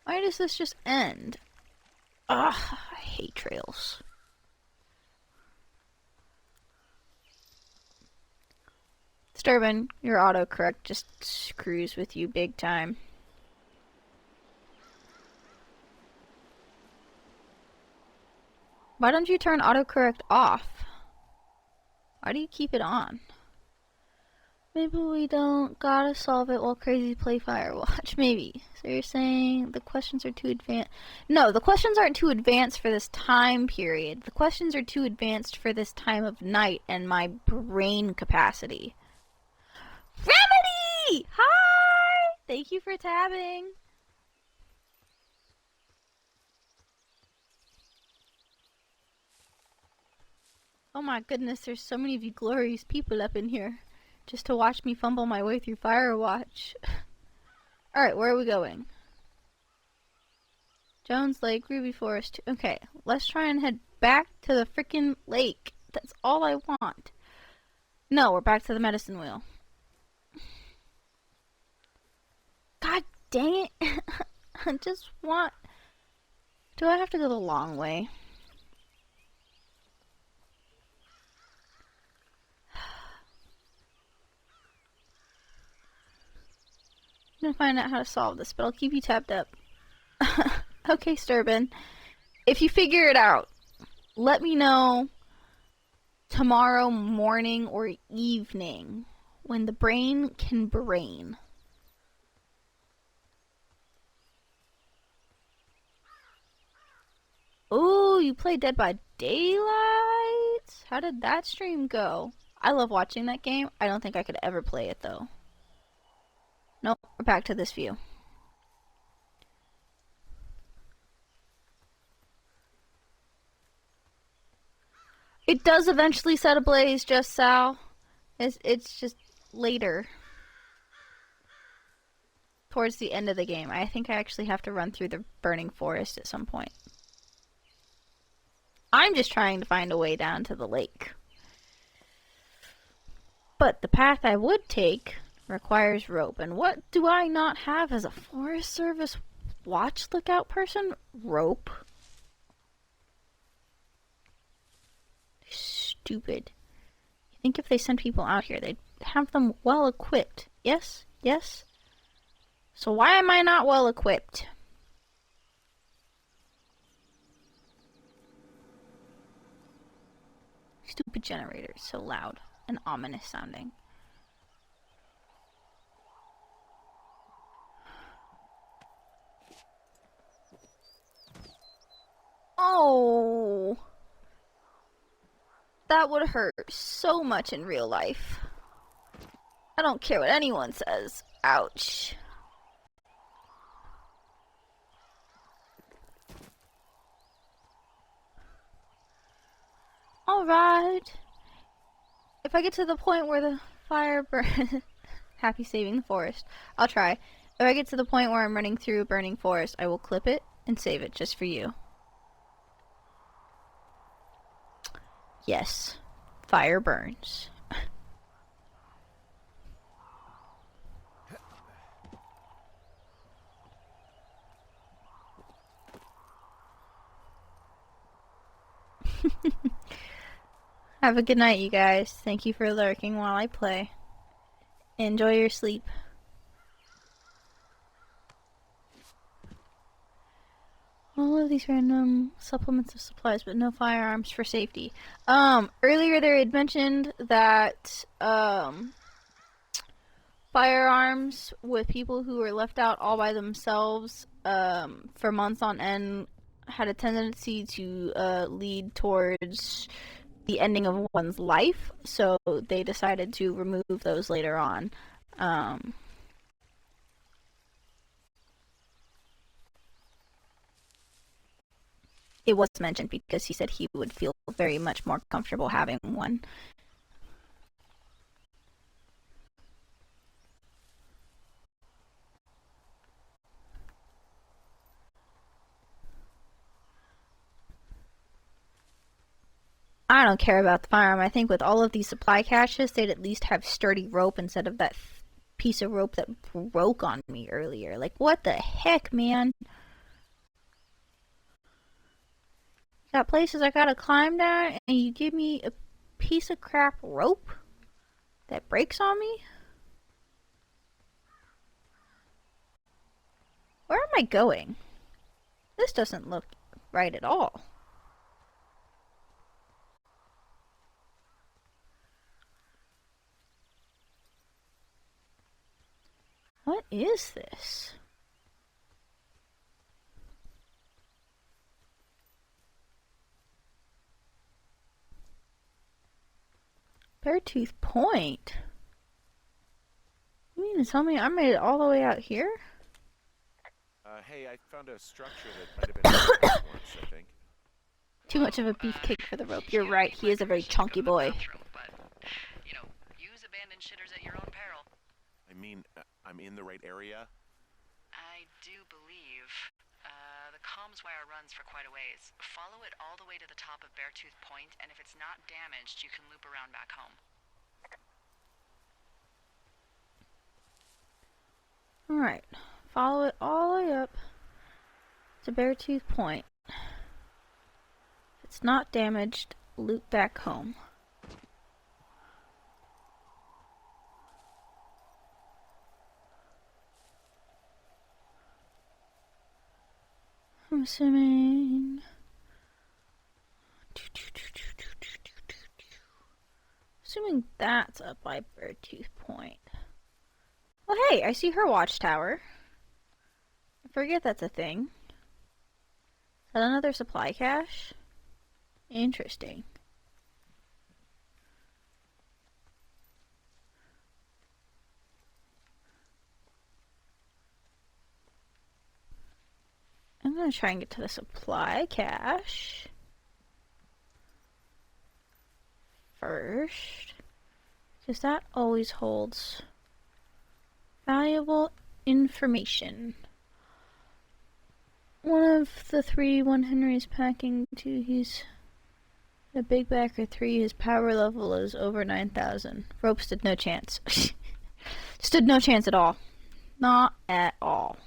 S1: Why does this just end? Ugh, I hate trails. Sturbin, your autocorrect just screws with you big time. Why don't you turn autocorrect off? Why do you keep it on? Maybe we don't gotta solve it while crazy play Firewatch. Maybe. So you're saying the questions are too advanced? No, the questions aren't too advanced for this time period. The questions are too advanced for this time of night and my brain capacity. Remedy! Hi! Thank you for tabbing. Oh my goodness, there's so many of you glorious people up in here. Just to watch me fumble my way through Firewatch. Alright, where are we going? Jones Lake, Ruby Forest. Okay, let's try and head back to the frickin' lake. That's all I want. No, we're back to the medicine wheel. God dang it. I just want... Do I have to go the long way? I'm gonna find out how to solve this, but I'll keep you tapped up. Okay, Sturbin. If you figure it out, let me know tomorrow morning or evening when the brain can brain. Ooh, you play Dead by Daylight? How did that stream go? I love watching that game. I don't think I could ever play it though. Nope, we're back to this view. It does eventually set ablaze, just Sal. It's just later. Towards the end of the game. I think I actually have to run through the burning forest at some point. I'm just trying to find a way down to the lake. But the path I would take requires rope. And what do I not have as a Forest Service watch lookout person? Rope. Stupid. You think if they send people out here, they'd have them well equipped. Yes? Yes? So why am I not well equipped? Stupid generator, so loud and ominous sounding. Ow! That would hurt so much in real life. I don't care what anyone says. Ouch. Alright. If I get to the point where the fire burns... Happy saving the forest. I'll try. If I get to the point where I'm running through a burning forest, I will clip it and save it just for you. Yes. Fire burns. Have a good night, you guys. Thank you for lurking while I play. Enjoy your sleep. All of these random supplements of supplies, but no firearms for safety. Earlier they had mentioned that, firearms with people who were left out all by themselves, for months on end had a tendency to, lead towards the ending of one's life, so they decided to remove those later on. It was mentioned because he said he would feel very much more comfortable having one. I don't care about the firearm. I think with all of these supply caches, they'd at least have sturdy rope instead of that piece of rope that broke on me earlier. Like, what the heck, man? Got places I gotta climb down, and you give me a piece of crap rope that breaks on me? Where am I going? This doesn't look right at all. What is this? Beartooth Point? You mean to tell me I made it all the way out here?
S3: Hey, I found a structure that might have been once, I think.
S1: Too much of a beefcake for the rope. You're right, he is a very chunky boy.
S2: But, you know, use abandoned shitters at your own peril.
S3: I mean, I'm in the right area.
S2: I do believe. The comms wire runs for quite a ways. Follow it all the way to the top of Beartooth Point, and if it's not damaged, you can loop around back home.
S1: Alright. Follow it all the way up to Beartooth Point. If it's not damaged, loop back home. I'm assuming... Assuming that's up by Beartooth Point. Well, hey, I see her watchtower. I forget that's a thing. Is that another supply cache? Interesting. I'm gonna try and get to the supply cache first, because that always holds valuable information. One of the three, one Henry is packing, two he's a big backer, three his power level is over 9,000. Rope stood no chance. Stood no chance at all. Not at all.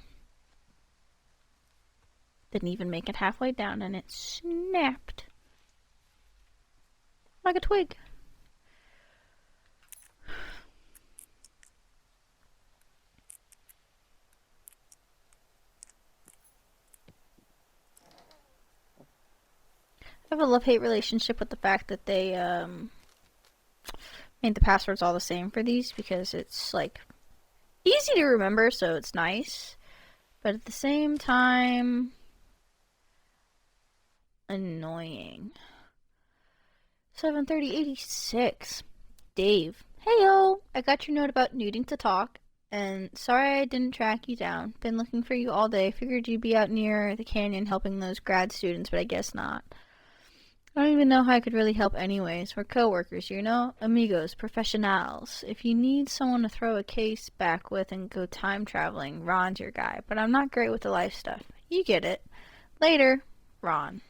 S1: Didn't even make it halfway down and it snapped. Like a twig. I have a love-hate relationship with the fact that they made the passwords all the same for these, because it's like easy to remember, so it's nice. But at the same time, Annoying. 7:30:86. Dave. Heyo! I got your note about needing to talk, and sorry I didn't track you down. Been looking for you all day. Figured you'd be out near the canyon helping those grad students, but I guess not. I don't even know how I could really help anyways. We're co-workers, you know? Amigos, professionals. If you need someone to throw a case back with and go time traveling, Ron's your guy. But I'm not great with the life stuff. You get it. Later, Ron.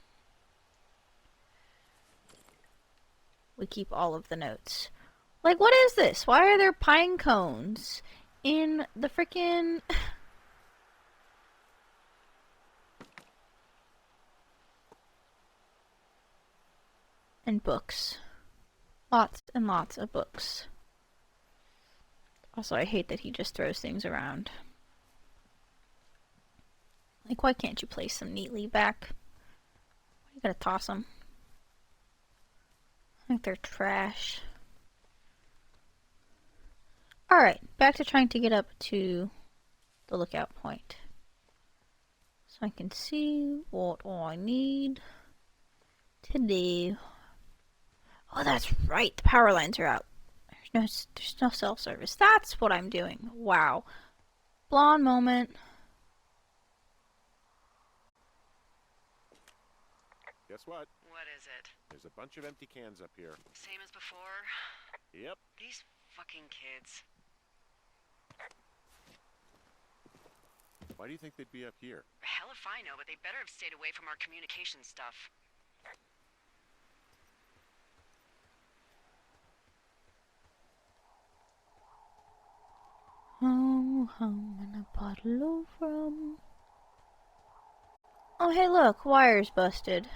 S1: We keep all of the notes. Like, what is this? Why are there pine cones in the frickin'... and books. Lots and lots of books. Also, I hate that he just throws things around. Like, why can't you place them neatly back? Why you gotta toss them? I think they're trash. Alright, back to trying to get up to the lookout point. So I can see what I need to do. Oh, that's right, the power lines are out. There's no cell service. That's what I'm doing. Wow. Blonde moment.
S3: Guess what?
S2: What is it?
S3: There's a bunch of empty cans up here.
S2: Same as before?
S3: Yep.
S2: These fucking kids.
S3: Why do you think they'd be up here?
S2: Hell if I know, but they better have stayed away from our communication stuff.
S1: Oh, home in a bottle of rum. Oh, hey, look, wire's busted.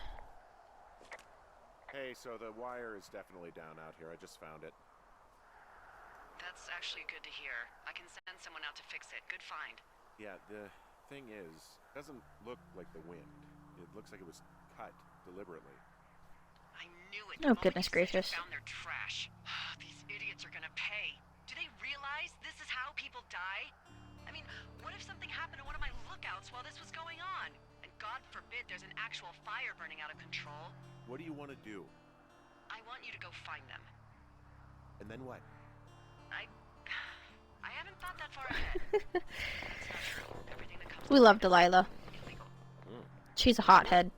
S3: Hey, so the wire is definitely down out here. I just found it.
S2: That's actually good to hear. I can send someone out to fix it. Good find.
S3: Yeah, the thing is, it doesn't look like the wind. It looks like it was cut deliberately.
S2: I knew it.
S1: Oh, goodness gracious.
S2: Found their trash. These idiots are gonna pay. Do they realize this is how people die? I mean, what if something happened to one of my lookouts while this was going on? And God forbid there's an actual fire burning out of control.
S3: What do you want to do?
S2: I want you to go find them.
S3: And then what?
S2: I haven't thought that far ahead. That's not true. Everything that comes
S1: We love Delilah.
S2: illegal.
S1: She's a hothead.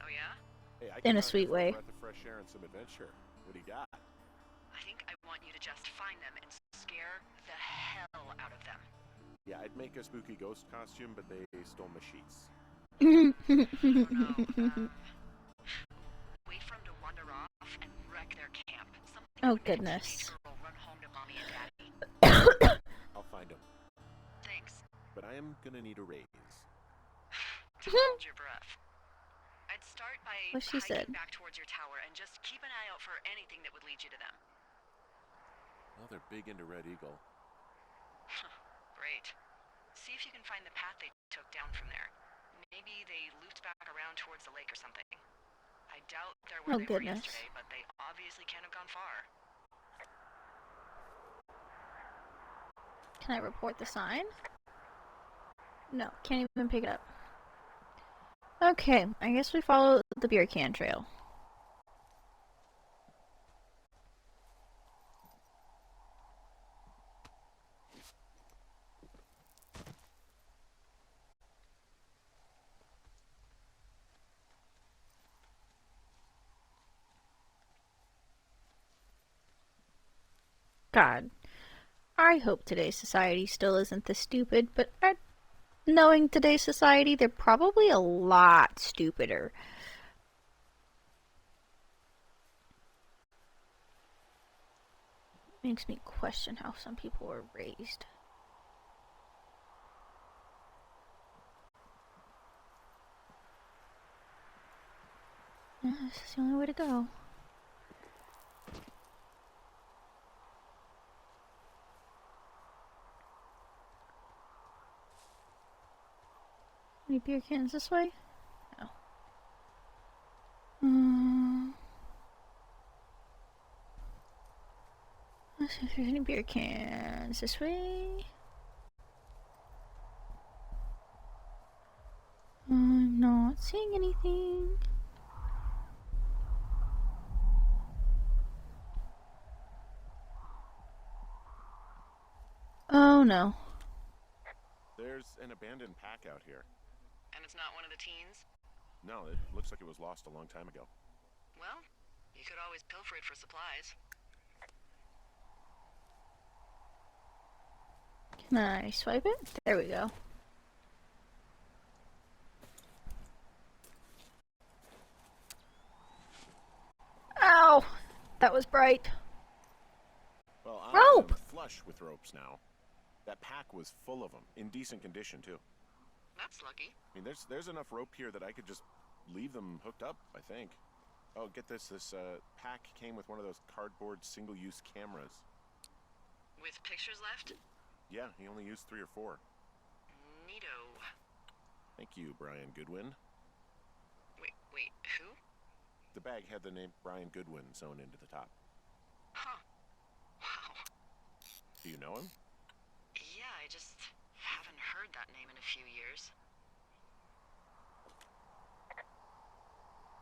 S2: Oh yeah?
S3: Hey, I
S1: In
S3: came
S1: a
S3: out
S1: sweet
S3: here for
S1: way.
S3: a breath of fresh air and some adventure. What do you got?
S2: I think I want you to just find them and scare the hell out of them.
S3: Yeah, I'd make a spooky ghost costume, but they stole my sheets.
S2: Wait for them to wander off and wreck their camp. Something
S1: Oh,
S2: when that
S1: goodness.
S2: teenage girl run home to mommy and daddy.
S3: I'll find them.
S2: Thanks.
S3: But I am gonna need a raise.
S2: Just hold your breath. I'd start by
S1: What she
S2: hiking
S1: said.
S2: back towards your tower and just keep an eye out for anything that would lead you to them.
S3: Well, they're big into Red Eagle.
S2: Great. See if you can find the path they took down from there. Maybe they looped back around towards the lake or something. I doubt they're where
S1: Oh,
S2: they were
S1: goodness.
S2: yesterday, but they obviously can't have gone far.
S1: Can I report the sign? No, can't even pick it up. Okay, I guess we follow the beer can trail. God, I hope today's society still isn't this stupid, but knowing today's society, they're probably a lot stupider. Makes me question how some people were raised. This is the only way to go. Any beer cans this way? No. Let's see if there's any beer cans this way. I'm not seeing anything. no.
S3: There's an abandoned pack out here.
S2: And it's not one of the teens?
S3: No, it looks like it was lost a long time ago.
S2: Well, you could always pilfer it for supplies.
S1: Can I swipe it? There we go. Ow! That was bright.
S3: Well,
S1: Rope!
S3: I'm flush with ropes now. That pack was full of them, in decent condition too.
S2: That's lucky.
S3: I mean, there's enough rope here that I could just leave them hooked up, I think. Oh, get this. This pack came with one of those cardboard single-use cameras.
S2: With pictures left?
S3: Yeah, he only used 3 or 4.
S2: Neato.
S3: Thank you, Brian Goodwin.
S2: Wait, who?
S3: The bag had the name Brian Goodwin sewn into the top.
S2: Huh. Wow.
S3: Do you know him?
S2: Yeah, I just haven't heard that name in a few years.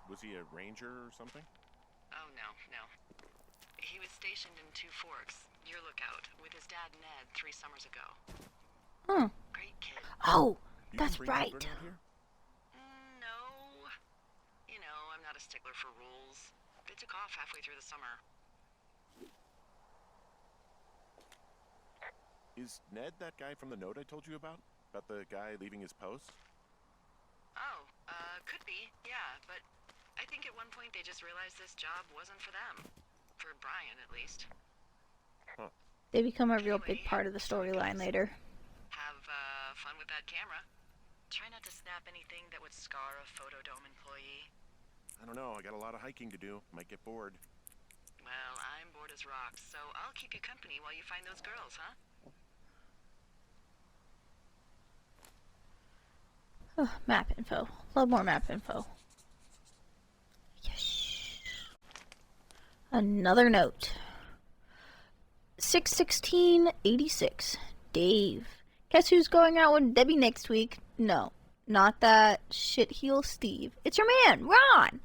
S3: Was he a ranger or something?
S2: Oh, no. He was stationed in Two Forks, your lookout, with his dad Ned 3 summers ago.
S1: Hmm.
S2: Great kid.
S1: Oh,
S3: You can
S1: that's
S3: bring
S1: right.
S3: children out here?
S2: No. You know, I'm not a stickler for rules. They took off halfway through the summer.
S3: Is Ned that guy from the note I told you about? About the guy leaving his post?
S2: Oh, could be, yeah, but I think at one point they just realized this job wasn't for them. For Brian, at least.
S1: They become a real big part of the storyline later.
S2: Have, fun with that camera. Try not to snap anything that would scar a Photodome employee.
S3: I don't know. I got a lot of hiking to do. Might get bored.
S2: Well, I'm bored as rocks, so I'll keep you company while you find those girls, huh?
S1: Oh, map info. Love more map info. Yes. Another note. 6/16/86. Dave. Guess who's going out with Debbie next week? No, not that shitheel Steve. It's your man, Ron!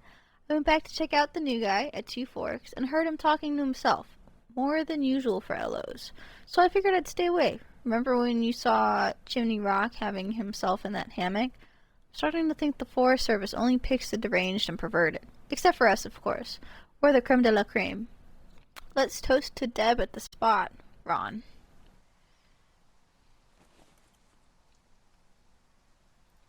S1: I went back to check out the new guy at Two Forks and heard him talking to himself. More than usual for LOs. So I figured I'd stay away. Remember when you saw Chimney Rock having himself in that hammock? I'm starting to think the Forest Service only picks the deranged and perverted. Except for us, of course. We're the creme de la creme. Let's toast to Deb at the spot, Ron.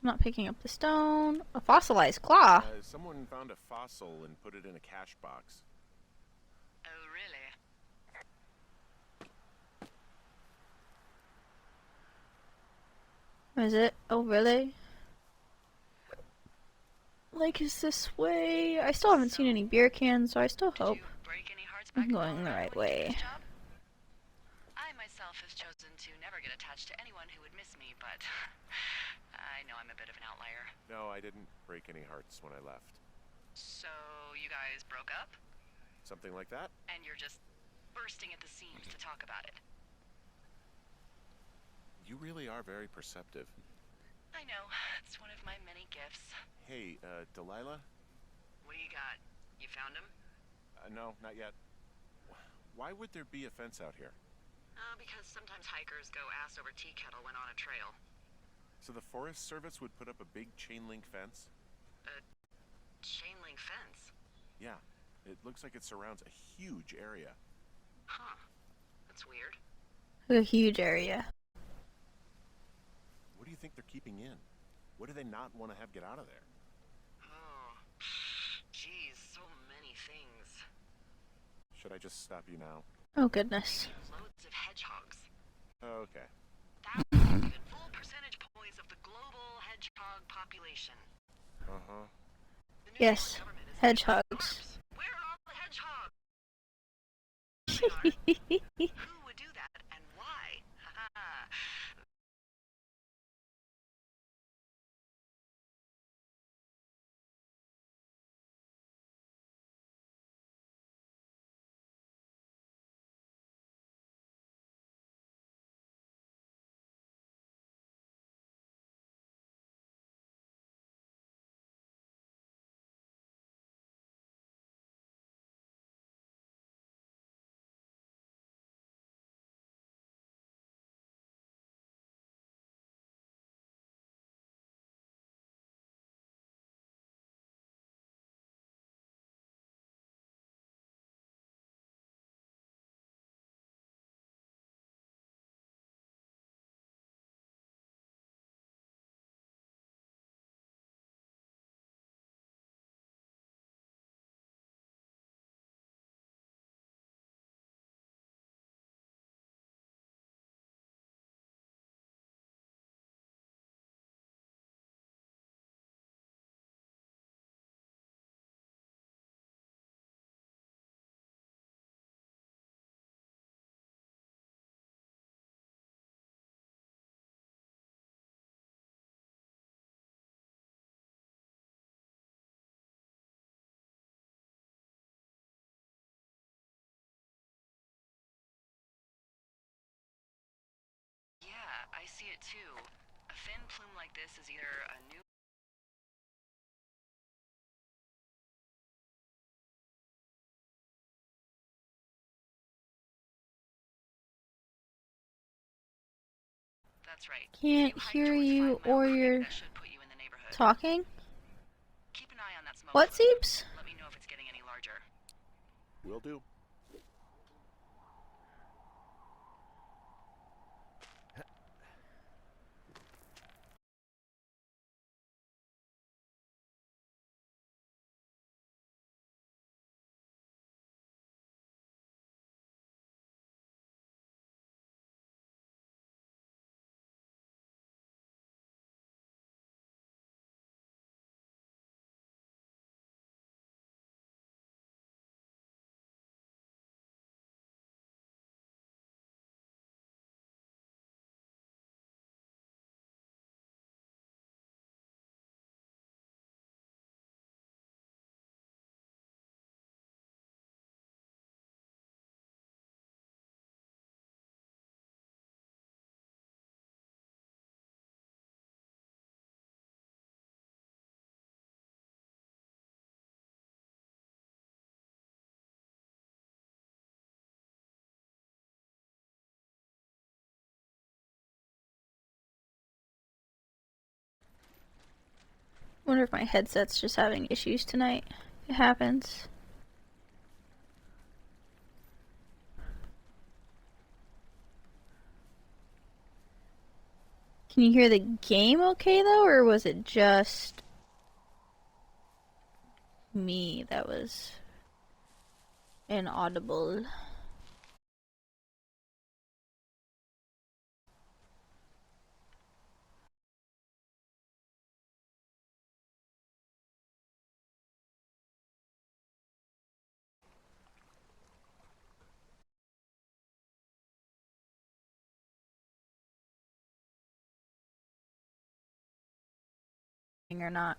S1: I'm not picking up the stone. A fossilized claw.
S3: Someone found a fossil and put it in a cash box.
S2: Oh, really?
S1: Is it? Oh, really? Like, is this way? I still haven't seen any beer cans, so I still hope
S2: Did you break any hearts
S1: I'm
S2: back in
S1: going the
S2: Colorado
S1: right
S2: when you did
S1: way.
S2: this job? I myself have chosen to never get attached to anyone who would miss me, but I know I'm a bit of an outlier.
S3: No, I didn't break any hearts when I left.
S2: So, you guys broke up?
S3: Something like that?
S2: And you're just bursting at the seams to talk about it.
S3: You really are very perceptive.
S2: I know. It's one of my many gifts.
S3: Hey, Delilah?
S2: What do you got? You found him?
S3: No, not yet. Why would there be a fence out here?
S2: Because sometimes hikers go ass over tea kettle when on a trail.
S3: So the Forest Service would put up a big chain link fence?
S2: A chain link fence?
S3: Yeah. It looks like it surrounds a huge area.
S2: Huh. That's weird.
S1: A huge area.
S3: What do you think they're keeping in? What do they not want to have get out of there?
S2: Oh. Geez, so many things.
S3: Should I just stop you now?
S1: Oh, goodness.
S2: Loads of hedgehogs.
S3: Okay.
S2: Thousands, even full percentage points of the global hedgehog population.
S3: Uh-huh.
S2: The New
S1: Yes,
S2: York government is
S1: hedgehogs.
S2: corpse. Where are all the hedgehogs? Who I see it too. A thin plume like this is either a new... That's right.
S1: Can't hear you or you're
S2: That should put you in the neighborhood.
S1: talking.
S2: Keep an eye on that smoke.
S1: What,
S2: plume.
S1: Seeps?
S2: Let me know if it's getting any larger.
S3: Will do.
S1: Wonder if my headset's just having issues tonight. It happens. Can you hear the game okay though, or was it just me that was inaudible? Or not.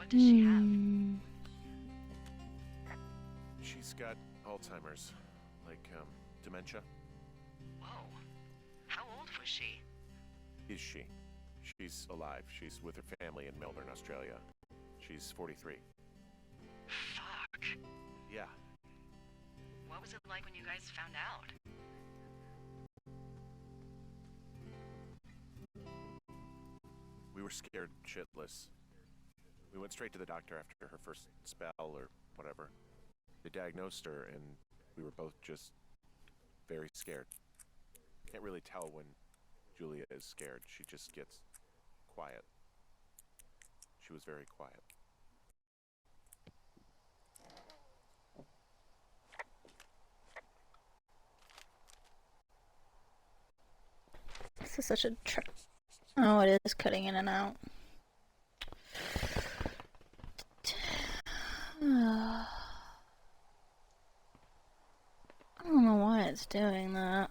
S2: What does she have?
S3: She's got Alzheimer's, like dementia.
S2: Whoa. How old was she?
S3: Is she? She's alive. She's with her family in Melbourne, Australia. She's 43.
S2: Fuck.
S3: Yeah.
S2: What was it like when you guys found out?
S3: We were scared shitless. We went straight to the doctor after her first spell or whatever. They diagnosed her and we were both just very scared. Can't really tell when Julia is scared. She just gets quiet. She was very quiet.
S1: This is such a Oh, it is cutting in and out. I don't know why it's doing that.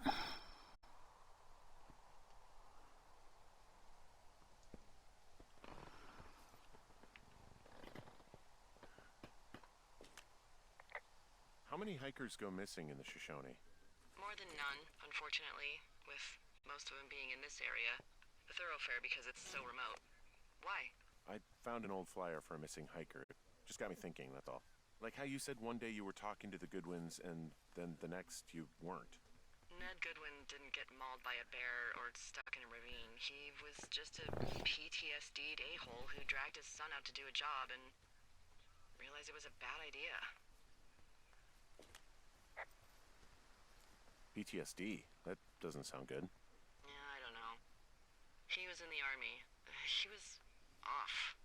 S3: How many hikers go missing in the Shoshone?
S2: More than none, unfortunately, with most of them being in this area. The thoroughfare because it's so remote. Why?
S3: I found an old flyer for a missing hiker. It just got me thinking, that's all. Like how you said one day you were talking to the Goodwins and then the next you weren't.
S2: Ned Goodwin didn't get mauled by a bear or stuck in a ravine. He was just a PTSD'd a-hole who dragged his son out to do a job and realized it was a bad idea.
S3: PTSD? That doesn't sound good.
S2: Yeah, I don't know. He was in the army. He was off.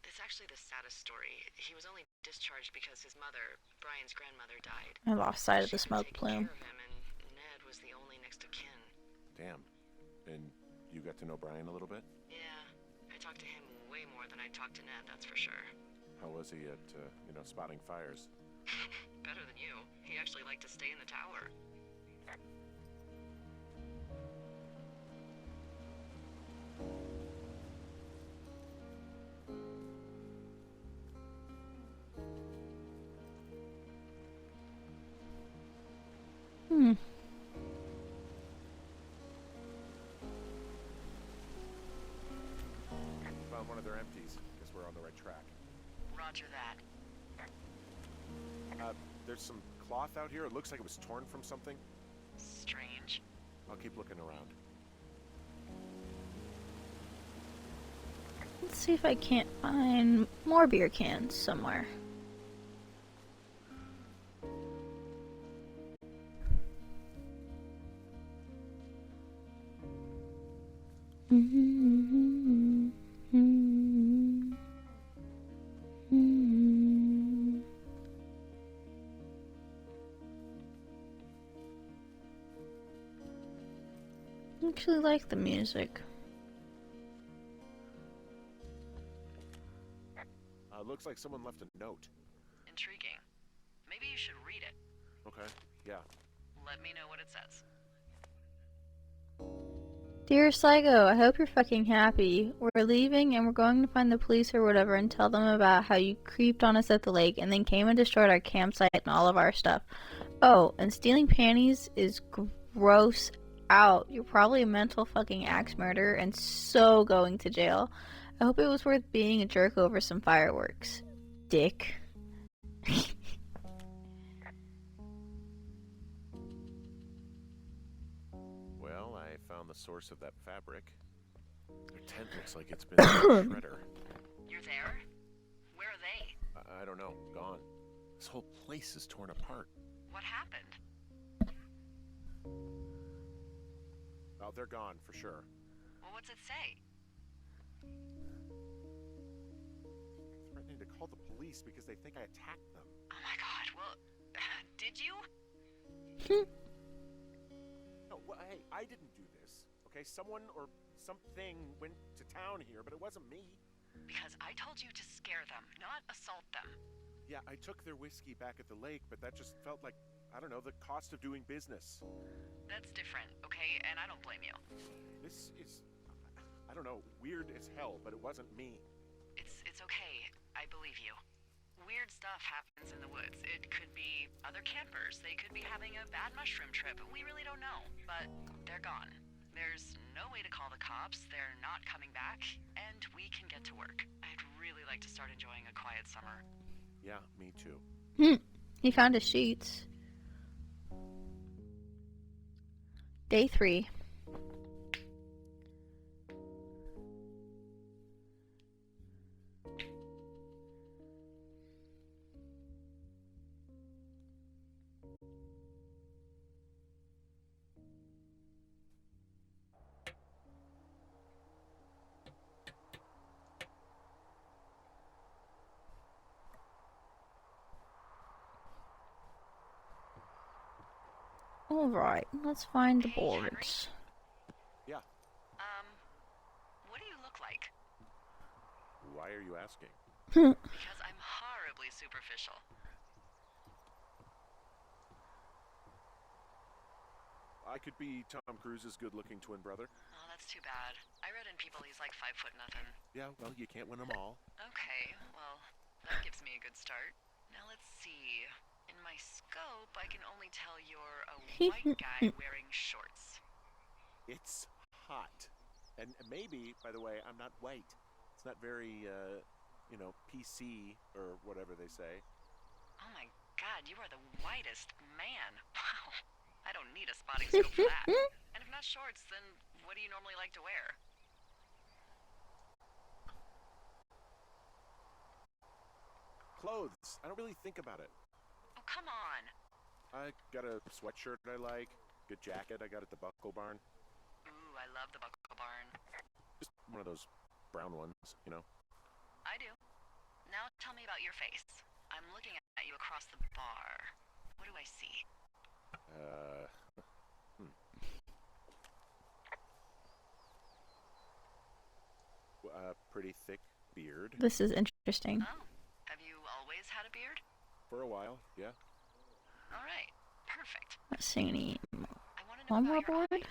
S2: It's actually the saddest story. He was only discharged because his mother, Brian's grandmother, died.
S1: I lost sight of the
S2: She'd been
S1: smoke
S2: taking
S1: plume.
S2: care of him, and Ned was the only next of kin.
S3: Damn. And you got to know Brian a little bit?
S2: Yeah, I talked to him way more than I talked to Ned, that's for sure.
S3: How was he at, spotting fires?
S2: Better than you. He actually liked to stay in the tower.
S3: Found one of their empties. Guess we're on the right track.
S2: Roger that.
S3: There's some cloth out here. It looks like it was torn from something.
S2: Strange.
S3: I'll keep looking around.
S1: Let's see if I can't find more beer cans somewhere. I actually like the music.
S3: Looks like someone left a note.
S2: Intriguing. Maybe you should read it.
S3: Okay, yeah.
S2: Let me know what it says.
S1: Dear Sligo, I hope you're fucking happy. We're leaving and we're going to find the police or whatever and tell them about how you creeped on us at the lake and then came and destroyed our campsite and all of our stuff. Oh, and stealing panties is gross out. You're probably a mental fucking axe murderer and so going to jail. I hope it was worth being a jerk over some fireworks. Dick.
S3: Well, I found the source of that fabric. Their tent looks like it's been a shredder.
S2: You're there? Where are they?
S3: I don't know. Gone. This whole place is torn apart.
S2: What happened?
S3: Oh, they're gone for sure.
S2: Well, what's it say?
S3: Threatening to call the police because they think I attacked them.
S2: Oh my god, well, did you?
S3: No, well, hey, I didn't do this. Okay, someone or something went to town here, but it wasn't me.
S2: Because I told you to scare them, not assault them.
S3: Yeah, I took their whiskey back at the lake, but that just felt like, I don't know, the cost of doing business.
S2: That's different, okay? And I don't blame you.
S3: This is, I don't know, weird as hell, but it wasn't me.
S2: It's okay. I believe you. Weird stuff happens in the woods. It could be other campers. They could be having a bad mushroom trip. We really don't know. But they're gone. There's no way to call the cops. They're not coming back. And we can get to work. I'd really like to start enjoying a quiet summer.
S3: Yeah, me too.
S1: He found his sheets. Day 3. Alright, let's find the
S2: Hey, Henry?
S1: boards.
S3: Yeah,
S2: What do you look like?
S3: why are you asking?
S2: Because I'm horribly superficial.
S3: I could be Tom Cruise's good-looking twin brother.
S2: Oh, that's too bad. I read in People he's like 5'0" nothing.
S3: Yeah, well, you can't win them all.
S2: Okay, well, that gives me a good start. Now let's see. In my scope, I can only tell you're a white guy wearing shorts.
S3: It's hot. And maybe, by the way, I'm not white. It's not very, PC or whatever they say.
S2: Oh my god, you are the whitest man. Wow. I don't need a spotting scope for that. And if not shorts, then what do you normally like to wear?
S3: Clothes. I don't really think about it.
S2: Oh, come on.
S3: I got a sweatshirt I like. Good jacket I got at the Buckle Barn.
S2: Ooh, I love the Buckle Barn.
S3: Just one of those brown ones, you know?
S2: I do. Now tell me about your face. I'm looking at you across the bar. What do I see?
S3: Pretty thick beard.
S1: This is interesting.
S2: Oh, have you always had a beard?
S3: For a while, yeah.
S2: All right, perfect.
S1: Not seeing any
S2: I want to know
S1: Lumber
S2: about your
S1: board?
S2: hobbies.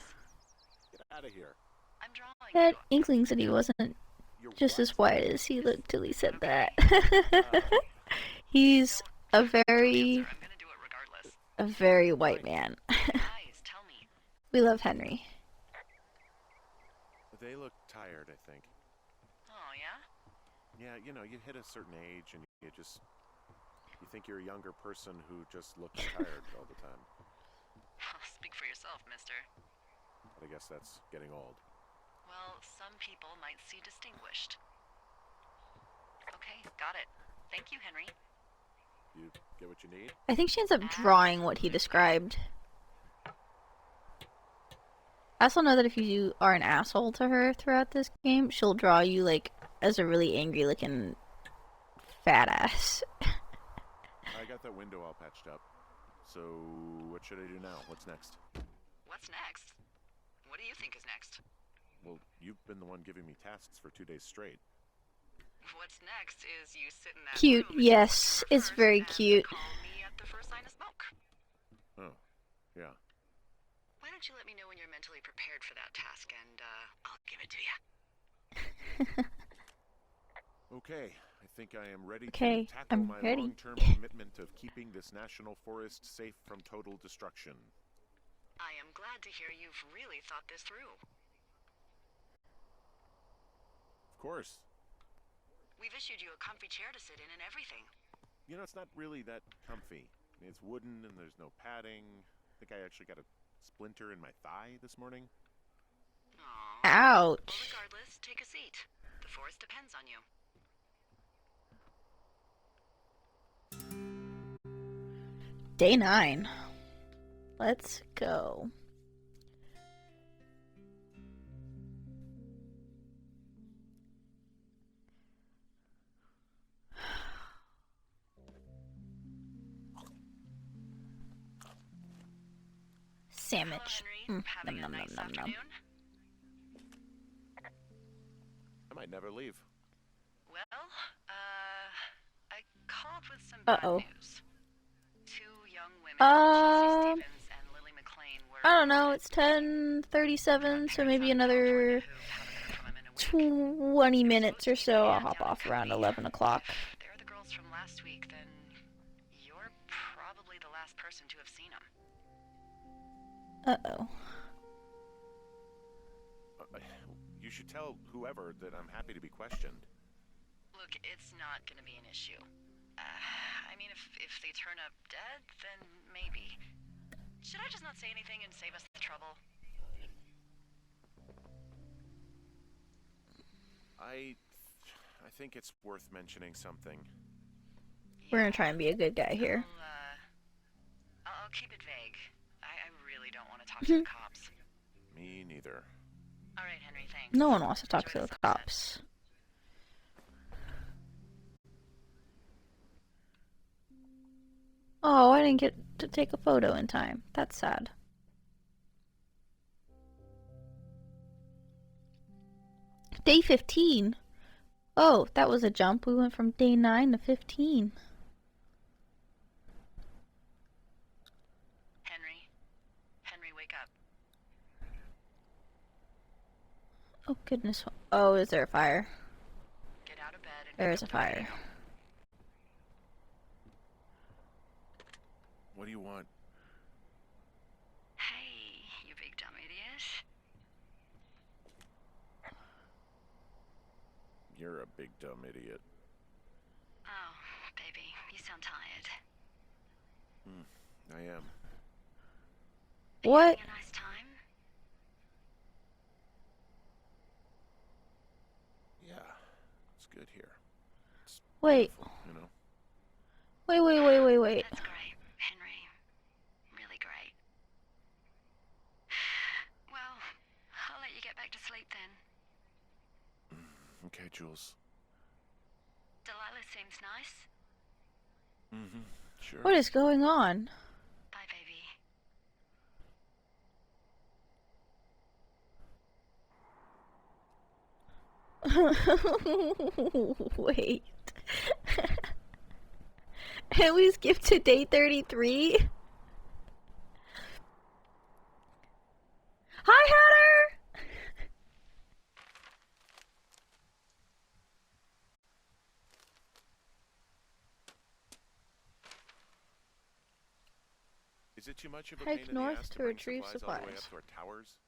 S3: Get out of here.
S2: I'm drawing
S1: Had
S2: you.
S1: inklings that he wasn't
S3: You're
S1: just
S3: what?
S1: as white as he looked till he said that.
S3: Uh,
S1: He's a
S2: Don't
S1: very,
S2: answer. I'm gonna do it regardless.
S1: a very white man.
S2: Guys, tell me.
S1: We love Henry.
S3: They look tired, I think.
S2: Oh, yeah?
S3: Yeah, you know, you hit a certain age and you think you're a younger person who just looks tired all the time.
S2: Speak for yourself, mister.
S3: But I guess that's getting old.
S2: Well, some people might see distinguished. Okay, got it. Thank you, Henry.
S3: You get what you need?
S1: I think she ends up drawing what he described. I also know that if you are an asshole to her throughout this game, she'll draw you, like, as a really angry-looking fat ass.
S3: I got that window all patched up. So, what should I do now? What's next?
S2: What's next? What do you think is next?
S3: Well, you've been the one giving me tasks for 2 days straight.
S2: What's next is you sit in that
S1: Cute,
S2: room and
S1: yes,
S2: you
S1: it's
S2: first
S1: very
S2: and
S1: cute.
S2: Call me at the first sign of smoke.
S3: Oh, yeah.
S2: Why don't you let me know when you're mentally prepared for that task, and I'll give it to you.
S3: Okay, I think I am ready
S1: Okay,
S3: to tackle
S1: I'm
S3: my
S1: ready.
S3: long-term commitment of keeping this national forest safe from total destruction.
S2: I am glad to hear you've really thought this through.
S3: Of course.
S2: We've issued you a comfy chair to sit in and everything.
S3: You know, it's not really that comfy. I mean, it's wooden and there's no padding. I think I actually got a splinter in my thigh this morning.
S2: Aww.
S1: Ouch.
S2: Well, regardless, take a seat. The forest depends on you.
S1: Day 9. Let's go. Sandwich.
S2: Hello, Henry. Having a
S1: Nom, nom,
S2: nice
S1: nom, nom, nom.
S2: afternoon?
S3: I might never leave.
S2: Well, I called with some bad
S1: Uh-oh.
S2: news. 2 young women, Chelsea Stevens and Lily McLean, were...
S1: I don't know, it's 10:37, so maybe another 20 minutes or so. I'll hop off around 11 o'clock.
S2: If they're the girls from last week, then you're probably the last person to have seen them.
S1: Uh-oh.
S3: You should tell whoever that I'm happy to be questioned.
S2: Look, it's not gonna be an issue. I mean, if they turn up dead, then maybe. Should I just not say anything and save us the trouble?
S3: I think it's worth mentioning something.
S1: We're gonna try and be a good guy here.
S2: I'll keep it vague. I really don't want to talk to the cops.
S3: Me neither.
S2: All right, Henry, thanks.
S1: No one wants to talk
S2: Enjoy
S1: to
S2: the
S1: the
S2: sunset.
S1: cops. Oh, I didn't get to take a photo in time. That's sad. Day 15. Oh, that was a jump. We went from day 9 to 15.
S2: wake up.
S1: Oh goodness. Oh, is there a fire?
S2: Get out of bed and
S1: There
S2: pick
S1: is a
S2: up the
S1: fire.
S2: radio.
S3: What do you want?
S2: Hey, you big dumb idiot.
S3: You're a big dumb idiot.
S2: Oh, baby, you sound tired.
S3: I am.
S1: What?
S2: Having a nice time?
S3: Yeah, it's good here.
S1: Wait.
S3: You know.
S1: Wait.
S2: That's great, Henry. Really great. Well, I'll let you get back to sleep then.
S3: Okay, Jules.
S2: Delilah seems nice.
S3: Sure.
S1: What is going on?
S2: Bye, baby.
S1: Wait. And we skip to day 33? Hi, Hatter!
S3: Is it too much of a
S1: Hike
S3: pain in the
S1: north
S3: ass
S1: to
S3: bring
S1: retrieve
S3: supplies all the way up
S1: supplies.
S3: to our towers?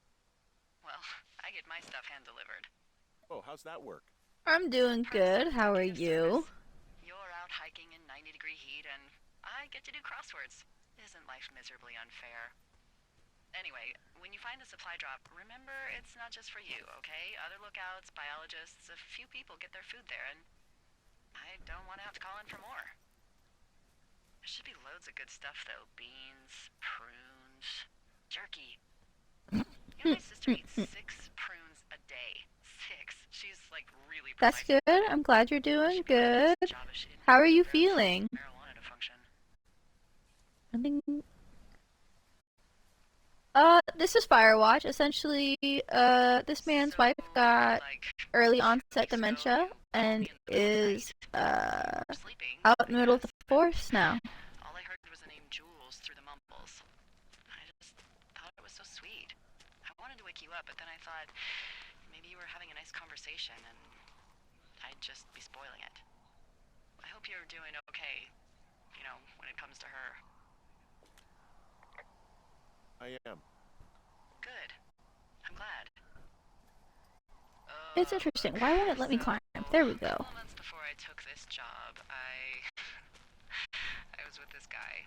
S2: Well, I get my stuff hand delivered.
S3: Oh, how's that work?
S1: I'm doing good. How are you?
S2: You're out hiking in 90-degree heat, and I get to do crosswords. Isn't life miserably unfair? Anyway, when you find the supply drop, remember it's not just for you, okay? Other lookouts, biologists, a few people get their food there, and I don't want to have to call in for more. There should be loads of good stuff, though. Beans, prunes, jerky. You know, my sister eats 6 prunes a day. 6. She's, like, really
S1: That's
S2: precise.
S1: good. I'm glad you're doing
S2: She'd be good
S1: good.
S2: at this job if she didn't
S1: How are you
S2: have
S1: feeling?
S2: marijuana to function.
S1: This is Firewatch. Essentially, this man's wife got early onset dementia and is, out in the middle of the forest now.
S2: All I heard was the name Jules through the mumbles. I just thought it was so sweet. I wanted to wake you up, but then I thought maybe you were having a nice conversation and I'd just be spoiling it. I hope you're doing okay, you know, when it comes to her.
S3: I am.
S2: Good. I'm glad.
S1: It's interesting. Why won't it let me climb? There we
S2: A
S1: go.
S2: couple of months before I took this job, I was with this guy,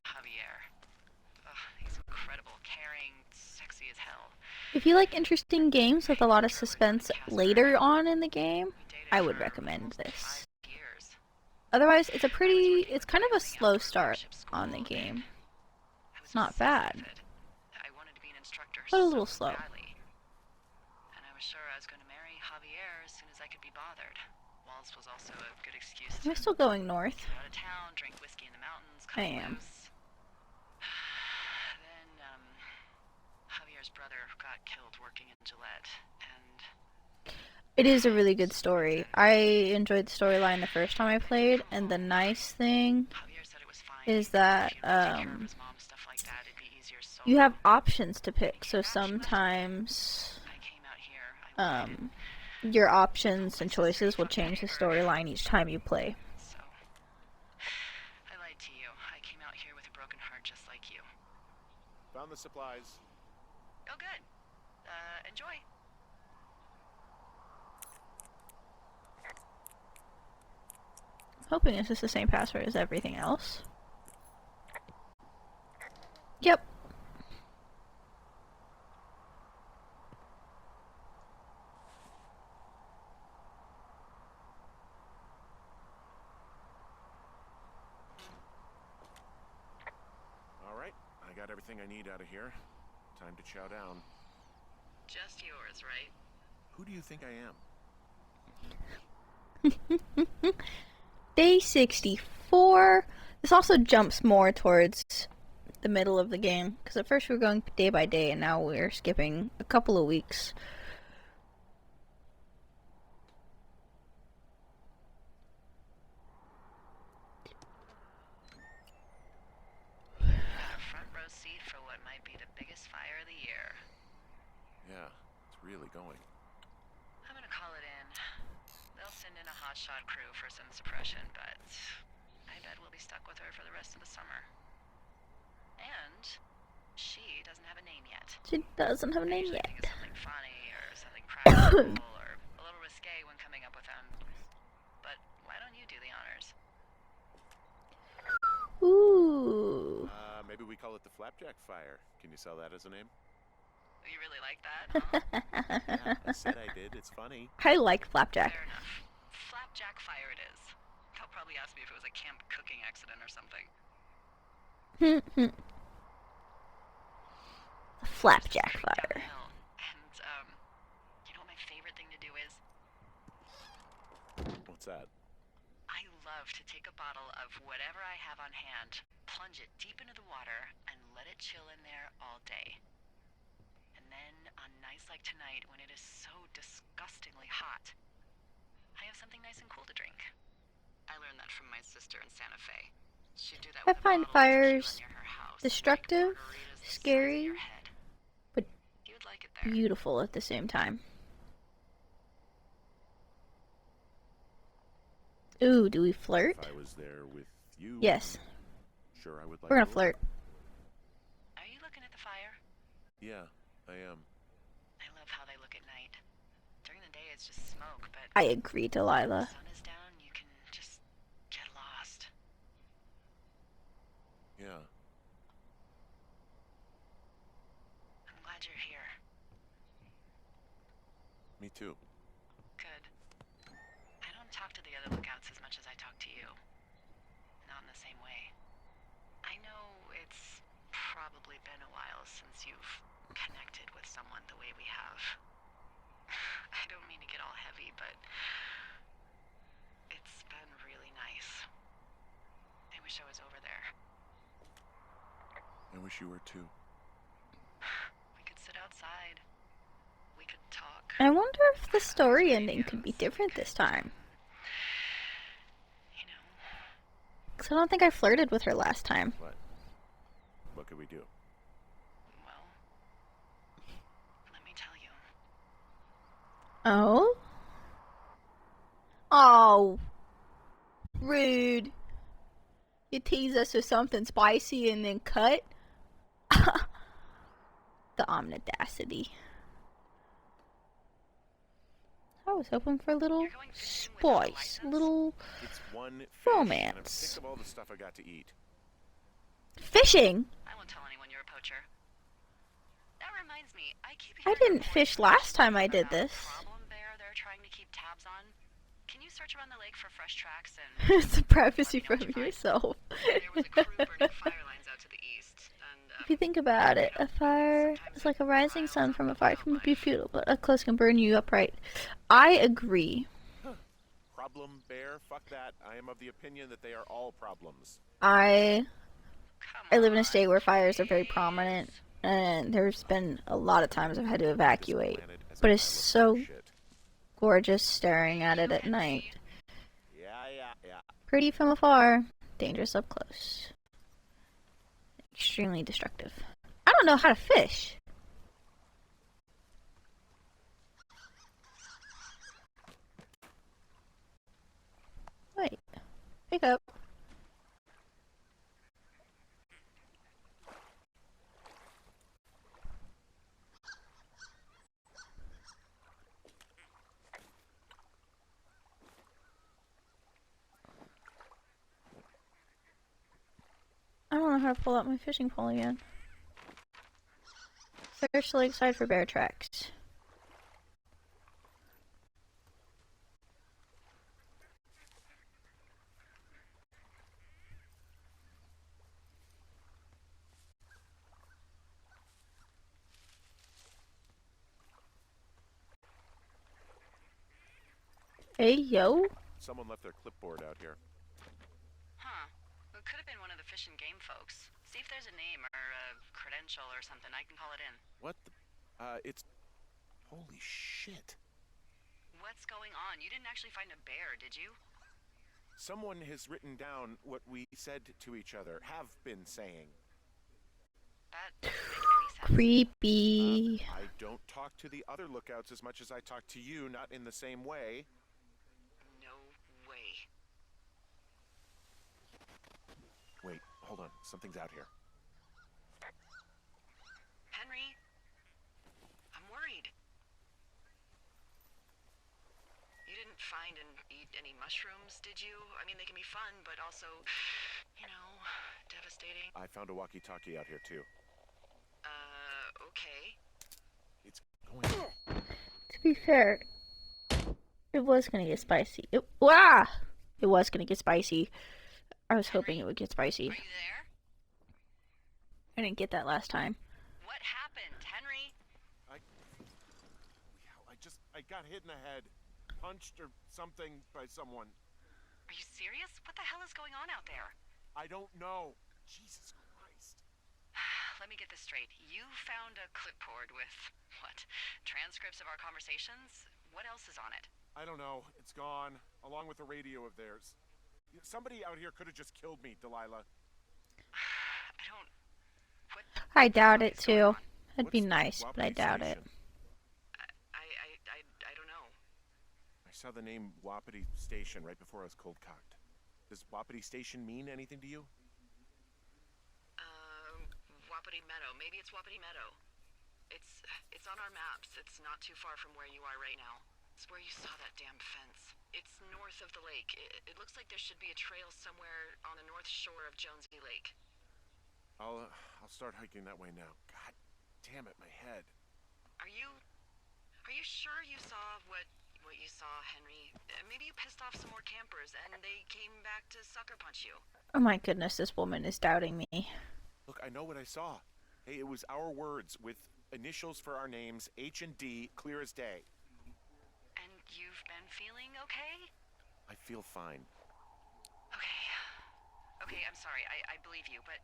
S2: Javier. He's incredible, caring, sexy as hell.
S1: If you like interesting games with a lot of suspense later on in the game,
S2: We dated
S1: I would
S2: for
S1: recommend
S2: almost
S1: this.
S2: 5 years.
S1: Otherwise, it's kind of a slow start on the game.
S2: It's
S1: not bad,
S2: I wanted to be an instructor
S1: but a
S2: so
S1: little slow.
S2: badly. And I was sure I was going to marry Javier as soon as I could be bothered. Walls was also a good excuse
S1: Am I
S2: to
S1: still going north?
S2: get out of town, drink whiskey in the mountains, cut
S1: I am.
S2: loose. Then, Javier's brother got killed working in Gillette, and
S1: It is a really good story. I enjoyed the storyline the first time I played, and the nice thing
S2: Javier said it was fine.
S1: is that
S2: If you don't take care of his mom, stuff like that, it'd be easier solo.
S1: you have options to pick. So sometimes
S2: I came out here. I waited.
S1: your options and choices will change the storyline each time you play.
S2: So, I lied to you. I came out here with a broken heart just like you.
S3: Found the supplies.
S2: Oh, good. Enjoy.
S1: Hoping it's just the same password as everything else. Yep.
S3: All right, I got everything I need out of here. Time to chow down.
S2: Just yours, right?
S3: Who do you think I am?
S1: Day 64. This also jumps more towards the middle of the game, because at first we were going day by day, and now we're skipping a couple of weeks.
S2: You got a front row seat for what might be the the biggest fire of the year.
S3: Yeah, it's really going.
S2: I'm gonna call it in. They'll send in a hotshot crew for some suppression, but I bet we'll be stuck with her for the rest of the summer. And she doesn't have a name yet.
S1: She doesn't have a
S2: I
S1: name
S2: usually
S1: yet.
S2: think of something funny or something practical or a little risque when coming up with them. But why don't you do the honors?
S1: Ooh.
S3: Maybe we call it the Flapjack Fire. Can you sell that as a name?
S2: You really like that, huh?
S3: Yeah, I said I did. It's funny.
S1: I like flapjack.
S2: Fair enough. Flapjack Fire it is. They'll probably ask me if it was a camp cooking accident or something.
S1: Flapjack
S2: Straight down
S1: fire.
S2: the hill. And, you know what my favorite thing to do is?
S3: What's that?
S2: I love to take a bottle of whatever I have on hand, plunge it deep into the water, and let it chill in there all day. And then, on nights like tonight, when it is so disgustingly hot, I have something nice and cool to drink. I learned that from my sister in Santa Fe. She'd do that
S1: I
S2: with a
S1: find
S2: bottle of tequila
S1: fires
S2: near her house,
S1: destructive,
S2: like margaritas the size of
S1: scary,
S2: your head.
S1: but
S2: You'd like it there.
S1: beautiful at the same time. Ooh, do we flirt?
S3: If I was there with you.
S1: Yes.
S3: Sure, I would like
S1: We're gonna
S3: to.
S1: flirt.
S2: Are you looking at the fire?
S3: Yeah, I am.
S2: I love how they look at night. During the day, it's just smoke, but
S1: I agree,
S2: when the
S1: Delilah.
S2: sun is down, you can just get lost.
S3: Yeah.
S2: I'm glad you're here.
S3: Me too.
S2: Good. I don't talk to the other lookouts as much as I talk to you. Not in the same way. I know it's probably been a while since you've connected with someone the way we have. I don't mean to get all heavy, but it's been really nice. I wish I was over there.
S3: I wish you were too.
S2: We could sit outside. We could talk.
S1: I wonder if the story ending could be different this time.
S2: You know,
S1: Because I don't think I flirted with her last time.
S3: What? What could we do?
S2: well, let me tell you.
S1: Oh? Oh. Rude. You tease us with something spicy and then cut? The omnidacity. I was hoping for a little
S2: You're going fishing without a
S1: spice, a
S2: license?
S1: little
S3: It's one fish,
S1: Romance.
S3: And I'm sick of all the stuff I got to eat.
S1: fishing.
S2: I won't tell anyone you're a poacher. That reminds me, I keep
S1: I
S2: hearing
S1: didn't
S2: reports
S1: fish
S2: from
S1: last time I did
S2: about a
S1: this.
S2: problem bear they're trying to keep tabs on. Can you search around the lake for fresh tracks and
S1: It's a privacy
S2: Let me know
S1: from
S2: what you find.
S1: yourself.
S2: there was a crew burning fire lines out to the east, and
S1: If you think about it, a fire is like a rising sun from afar. It can be futile, but up close can burn you upright. I agree.
S3: Problem bear? Fuck that. I am of the opinion that they are all problems.
S1: I
S2: come
S1: live in a
S2: on,
S1: state where fires are very
S2: please.
S1: prominent, and there's been a lot of times I've had to evacuate.
S3: Planet as a
S1: But it's
S3: pile of
S1: so
S3: shit.
S1: gorgeous staring at it
S2: You
S1: at
S2: can
S1: night.
S2: see
S3: Yeah.
S1: Pretty from afar, dangerous up close. Extremely destructive. I don't know how to fish. Wait. Pick up. I don't know how to pull out my fishing pole again. Search the lakeside for bear tracks. Hey, yo.
S3: Someone left their clipboard out here.
S2: Huh. It could have been one of the Fish and Game folks. See if there's a name or a credential or something. I can call it in.
S3: What the? It's... Holy shit.
S2: What's going on? You didn't actually find a bear, did you?
S3: Someone has written down what we said to each other, have been saying.
S2: That doesn't make any
S1: Creepy.
S3: I don't talk to the other lookouts as much as I talk to you, not in the same way.
S2: No way.
S3: Wait, hold on. Something's out here.
S2: Henry, I'm worried. You didn't find and eat any mushrooms, did you? I mean, they can be fun, but also, devastating.
S3: I found a walkie-talkie out here, too.
S2: Okay.
S3: It's going...
S1: To be fair, it was gonna get spicy. It was gonna get spicy. I was hoping it would get spicy.
S2: Are you there?
S1: I didn't get that last time.
S2: What happened, Henry?
S3: I got hit in the head. Punched or something by someone.
S2: Are you serious? What the hell is going on out there?
S3: I don't know. Jesus Christ.
S2: Let me get this straight. You found a clipboard with, what, transcripts of our conversations? What else is on it?
S3: I don't know. It's gone, along with the radio of theirs. Somebody out here could have just killed me, Delilah.
S2: I don't... What
S1: I doubt
S2: the
S1: it
S2: fuck is going
S1: too.
S2: on?
S1: It'd be
S3: What's
S1: nice, but I
S3: Wapiti
S1: doubt it.
S3: Station?
S2: I don't know.
S3: I saw the name Wapiti Station right before I was cold cocked. Does Wapiti Station mean anything to you?
S2: Wapiti Meadow. Maybe it's Wapiti Meadow. It's on our maps. It's not too far from where you are right now. It's where you saw that damn fence. It's north of the lake. It looks like there should be a trail somewhere on the north shore of Jonesy Lake.
S3: I'll start hiking that way now. God damn it, my head.
S2: Are you sure you saw what you saw, Henry? Maybe you pissed off some more campers and they came back to sucker punch you.
S1: Oh my goodness, this woman is doubting me.
S3: Look, I know what I saw. Hey, it was our words with initials for our names, H and D, clear as day.
S2: And you've been feeling okay?
S3: I feel fine.
S2: Okay, I'm sorry. I believe you, but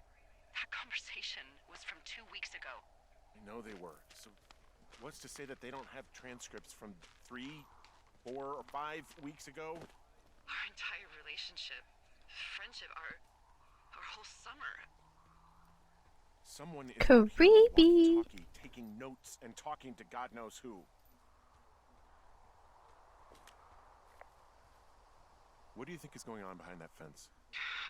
S2: that conversation was from 2 weeks ago.
S3: I know they were. So what's to say that they don't have transcripts from 3, 4, or 5 weeks ago?
S2: Our entire relationship, friendship, our whole summer.
S3: Someone is
S1: Creepy.
S3: walkie-talkie, taking notes and talking to God knows who. What do you think is going on behind that fence?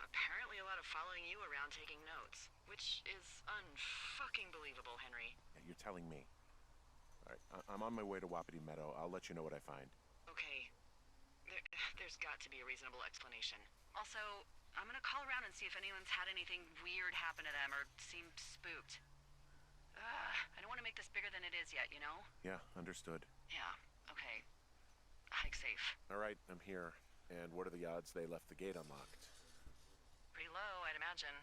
S2: Apparently a lot of following you around taking notes, which is unfucking believable, Henry.
S3: Yeah, you're telling me. All right, I'm on my way to Wapiti Meadow. I'll let you know what I find.
S2: Okay. There's got to be a reasonable explanation. Also, I'm gonna call around and see if anyone's had anything weird happen to them or seemed spooked. I don't want to make this bigger than it is yet, you know?
S3: Yeah, understood.
S2: Yeah, okay. Hike safe.
S3: All right, I'm here. And what are the odds they left the gate unlocked?
S2: Pretty low, I'd imagine.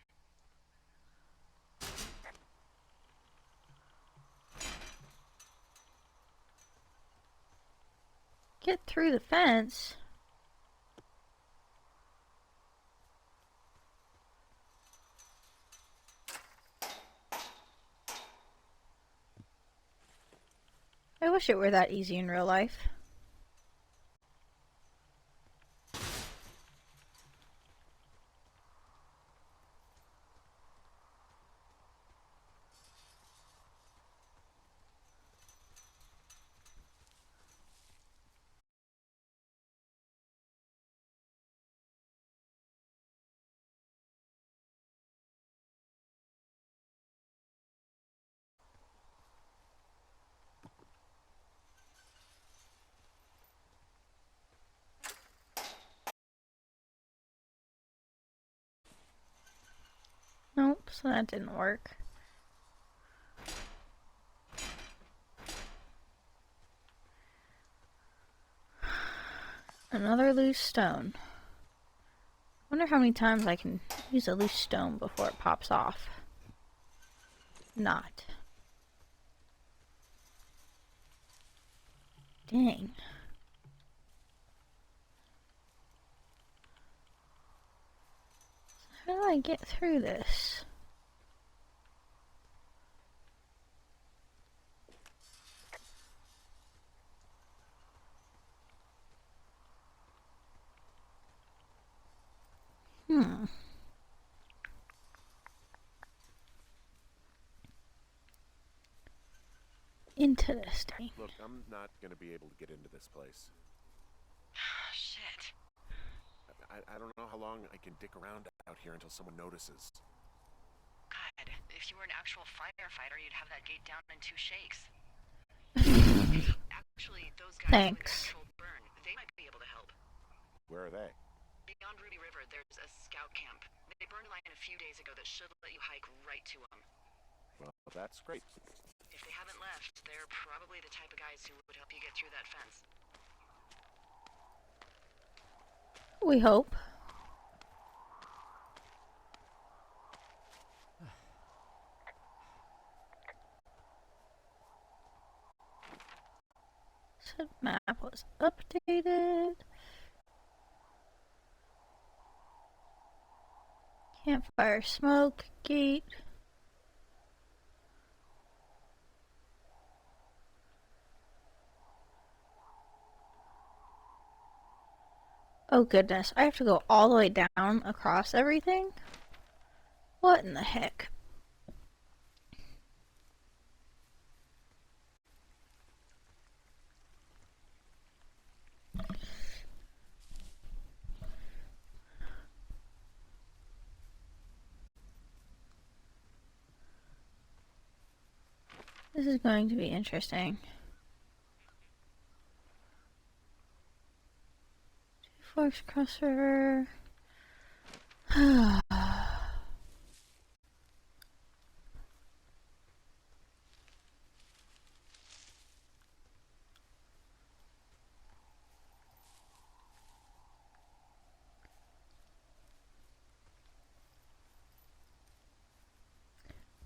S1: Get through the fence. I wish it were that easy in real life. Nope, so that didn't work. Another loose stone. Wonder how many times I can use a loose stone before it pops off. Not. Dang. How do I get through this? Interesting.
S3: Look, I'm not gonna be able to get into this place.
S2: Shit.
S3: I don't know how long I can dick around out here until someone notices.
S2: God, if you were an actual firefighter, you'd have that gate down in 2 shakes. Actually, those guys with
S1: Thanks.
S2: controlled burn, they might be able to help.
S3: Where are they?
S2: Beyond Ruby River, there's a scout camp. They burned a line a few days ago that should let you hike right to them.
S3: Well, that's great.
S2: If they haven't left, they're probably the type of guys who would help you get through that fence.
S1: We hope. Said map was updated. Campfire smoke gate. Oh goodness, I have to go all the way down across everything? What in the heck? This is going to be interesting. Two Forks Cross River.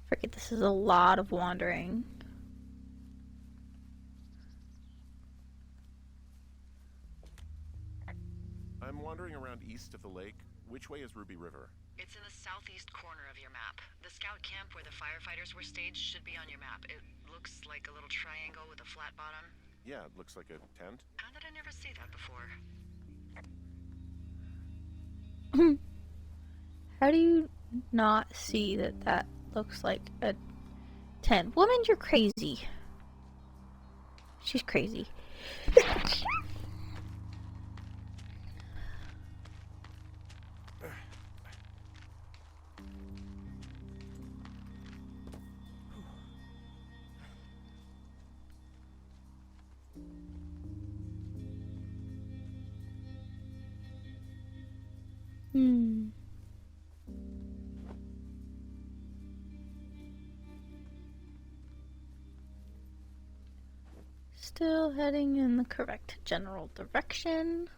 S1: Forget this is a lot of wandering.
S3: I'm wandering around east of the lake. Which way is Ruby River?
S2: It's in the southeast corner of your map. The scout camp where the firefighters were staged should be on your map. It looks like a little triangle with a flat bottom.
S3: Yeah, it looks like a tent.
S2: How did I never see that before?
S1: How do you not see that that looks like a tent? Woman, you're crazy. She's crazy. Still heading in the correct general direction.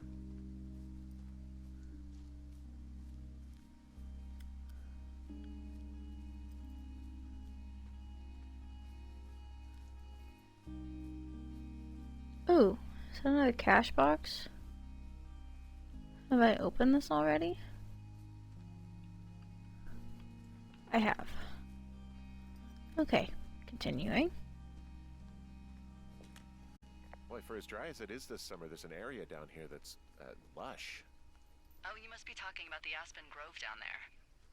S1: Ooh, is that another cash box? Have I opened this already? I have. Okay, continuing.
S3: Boy, for as dry as it is this summer, there's an area down here that's lush.
S2: Oh, you must be talking about the Aspen Grove down there.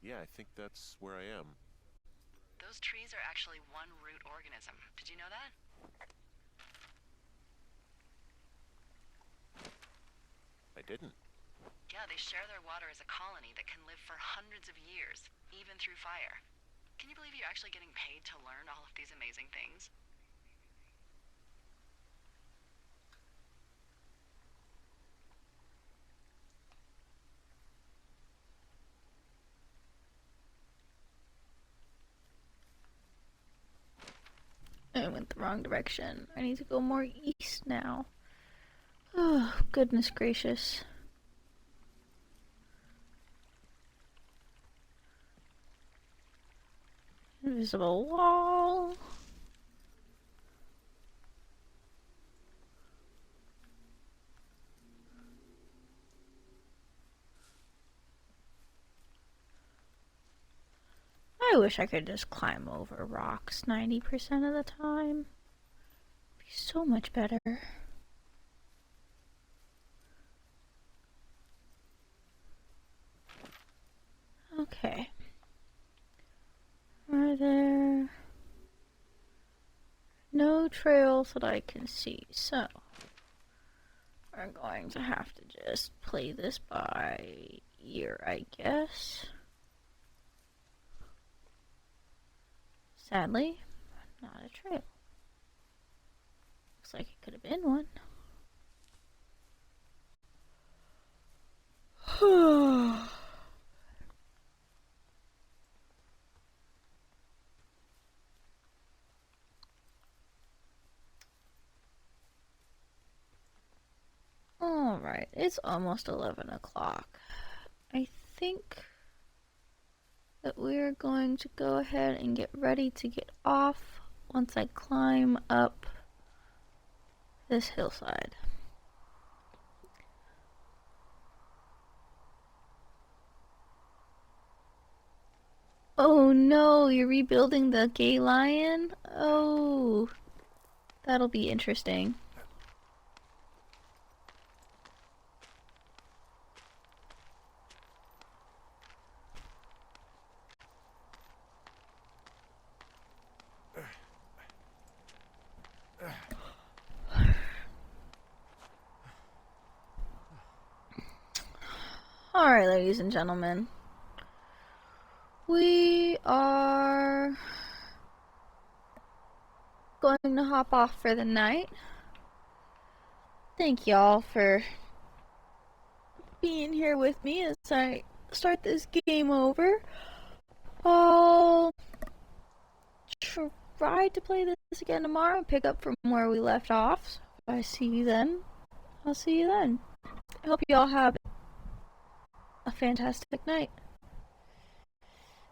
S3: Yeah, I think that's where I am.
S2: Those trees are actually one root organism. Did you know that?
S3: I didn't.
S2: Yeah, they share their water as a colony that can live for hundreds of years, even through fire. Can you believe you're actually getting paid to learn all of these amazing things?
S1: I went the wrong direction. I need to go more east now. Oh, goodness gracious. Invisible wall. I wish I could just climb over rocks 90% of the time. It'd be so much better. Okay. Are there No trails that I can see, so we're going to have to just play this by ear, I guess. Sadly, not a trail. Looks like it could have been one. Alright, it's almost 11 o'clock. I think that we're going to go ahead and get ready to get off once I climb up this hillside. Oh no, you're rebuilding the gay lion? Oh, that'll be interesting. Alright, ladies and gentlemen. We are going to hop off for the night. Thank y'all for being here with me as I start this game over. I'll try to play this again tomorrow and pick up from where we left off. So if I see you then, I'll see you then. I hope you all have a fantastic night.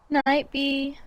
S1: Night, B.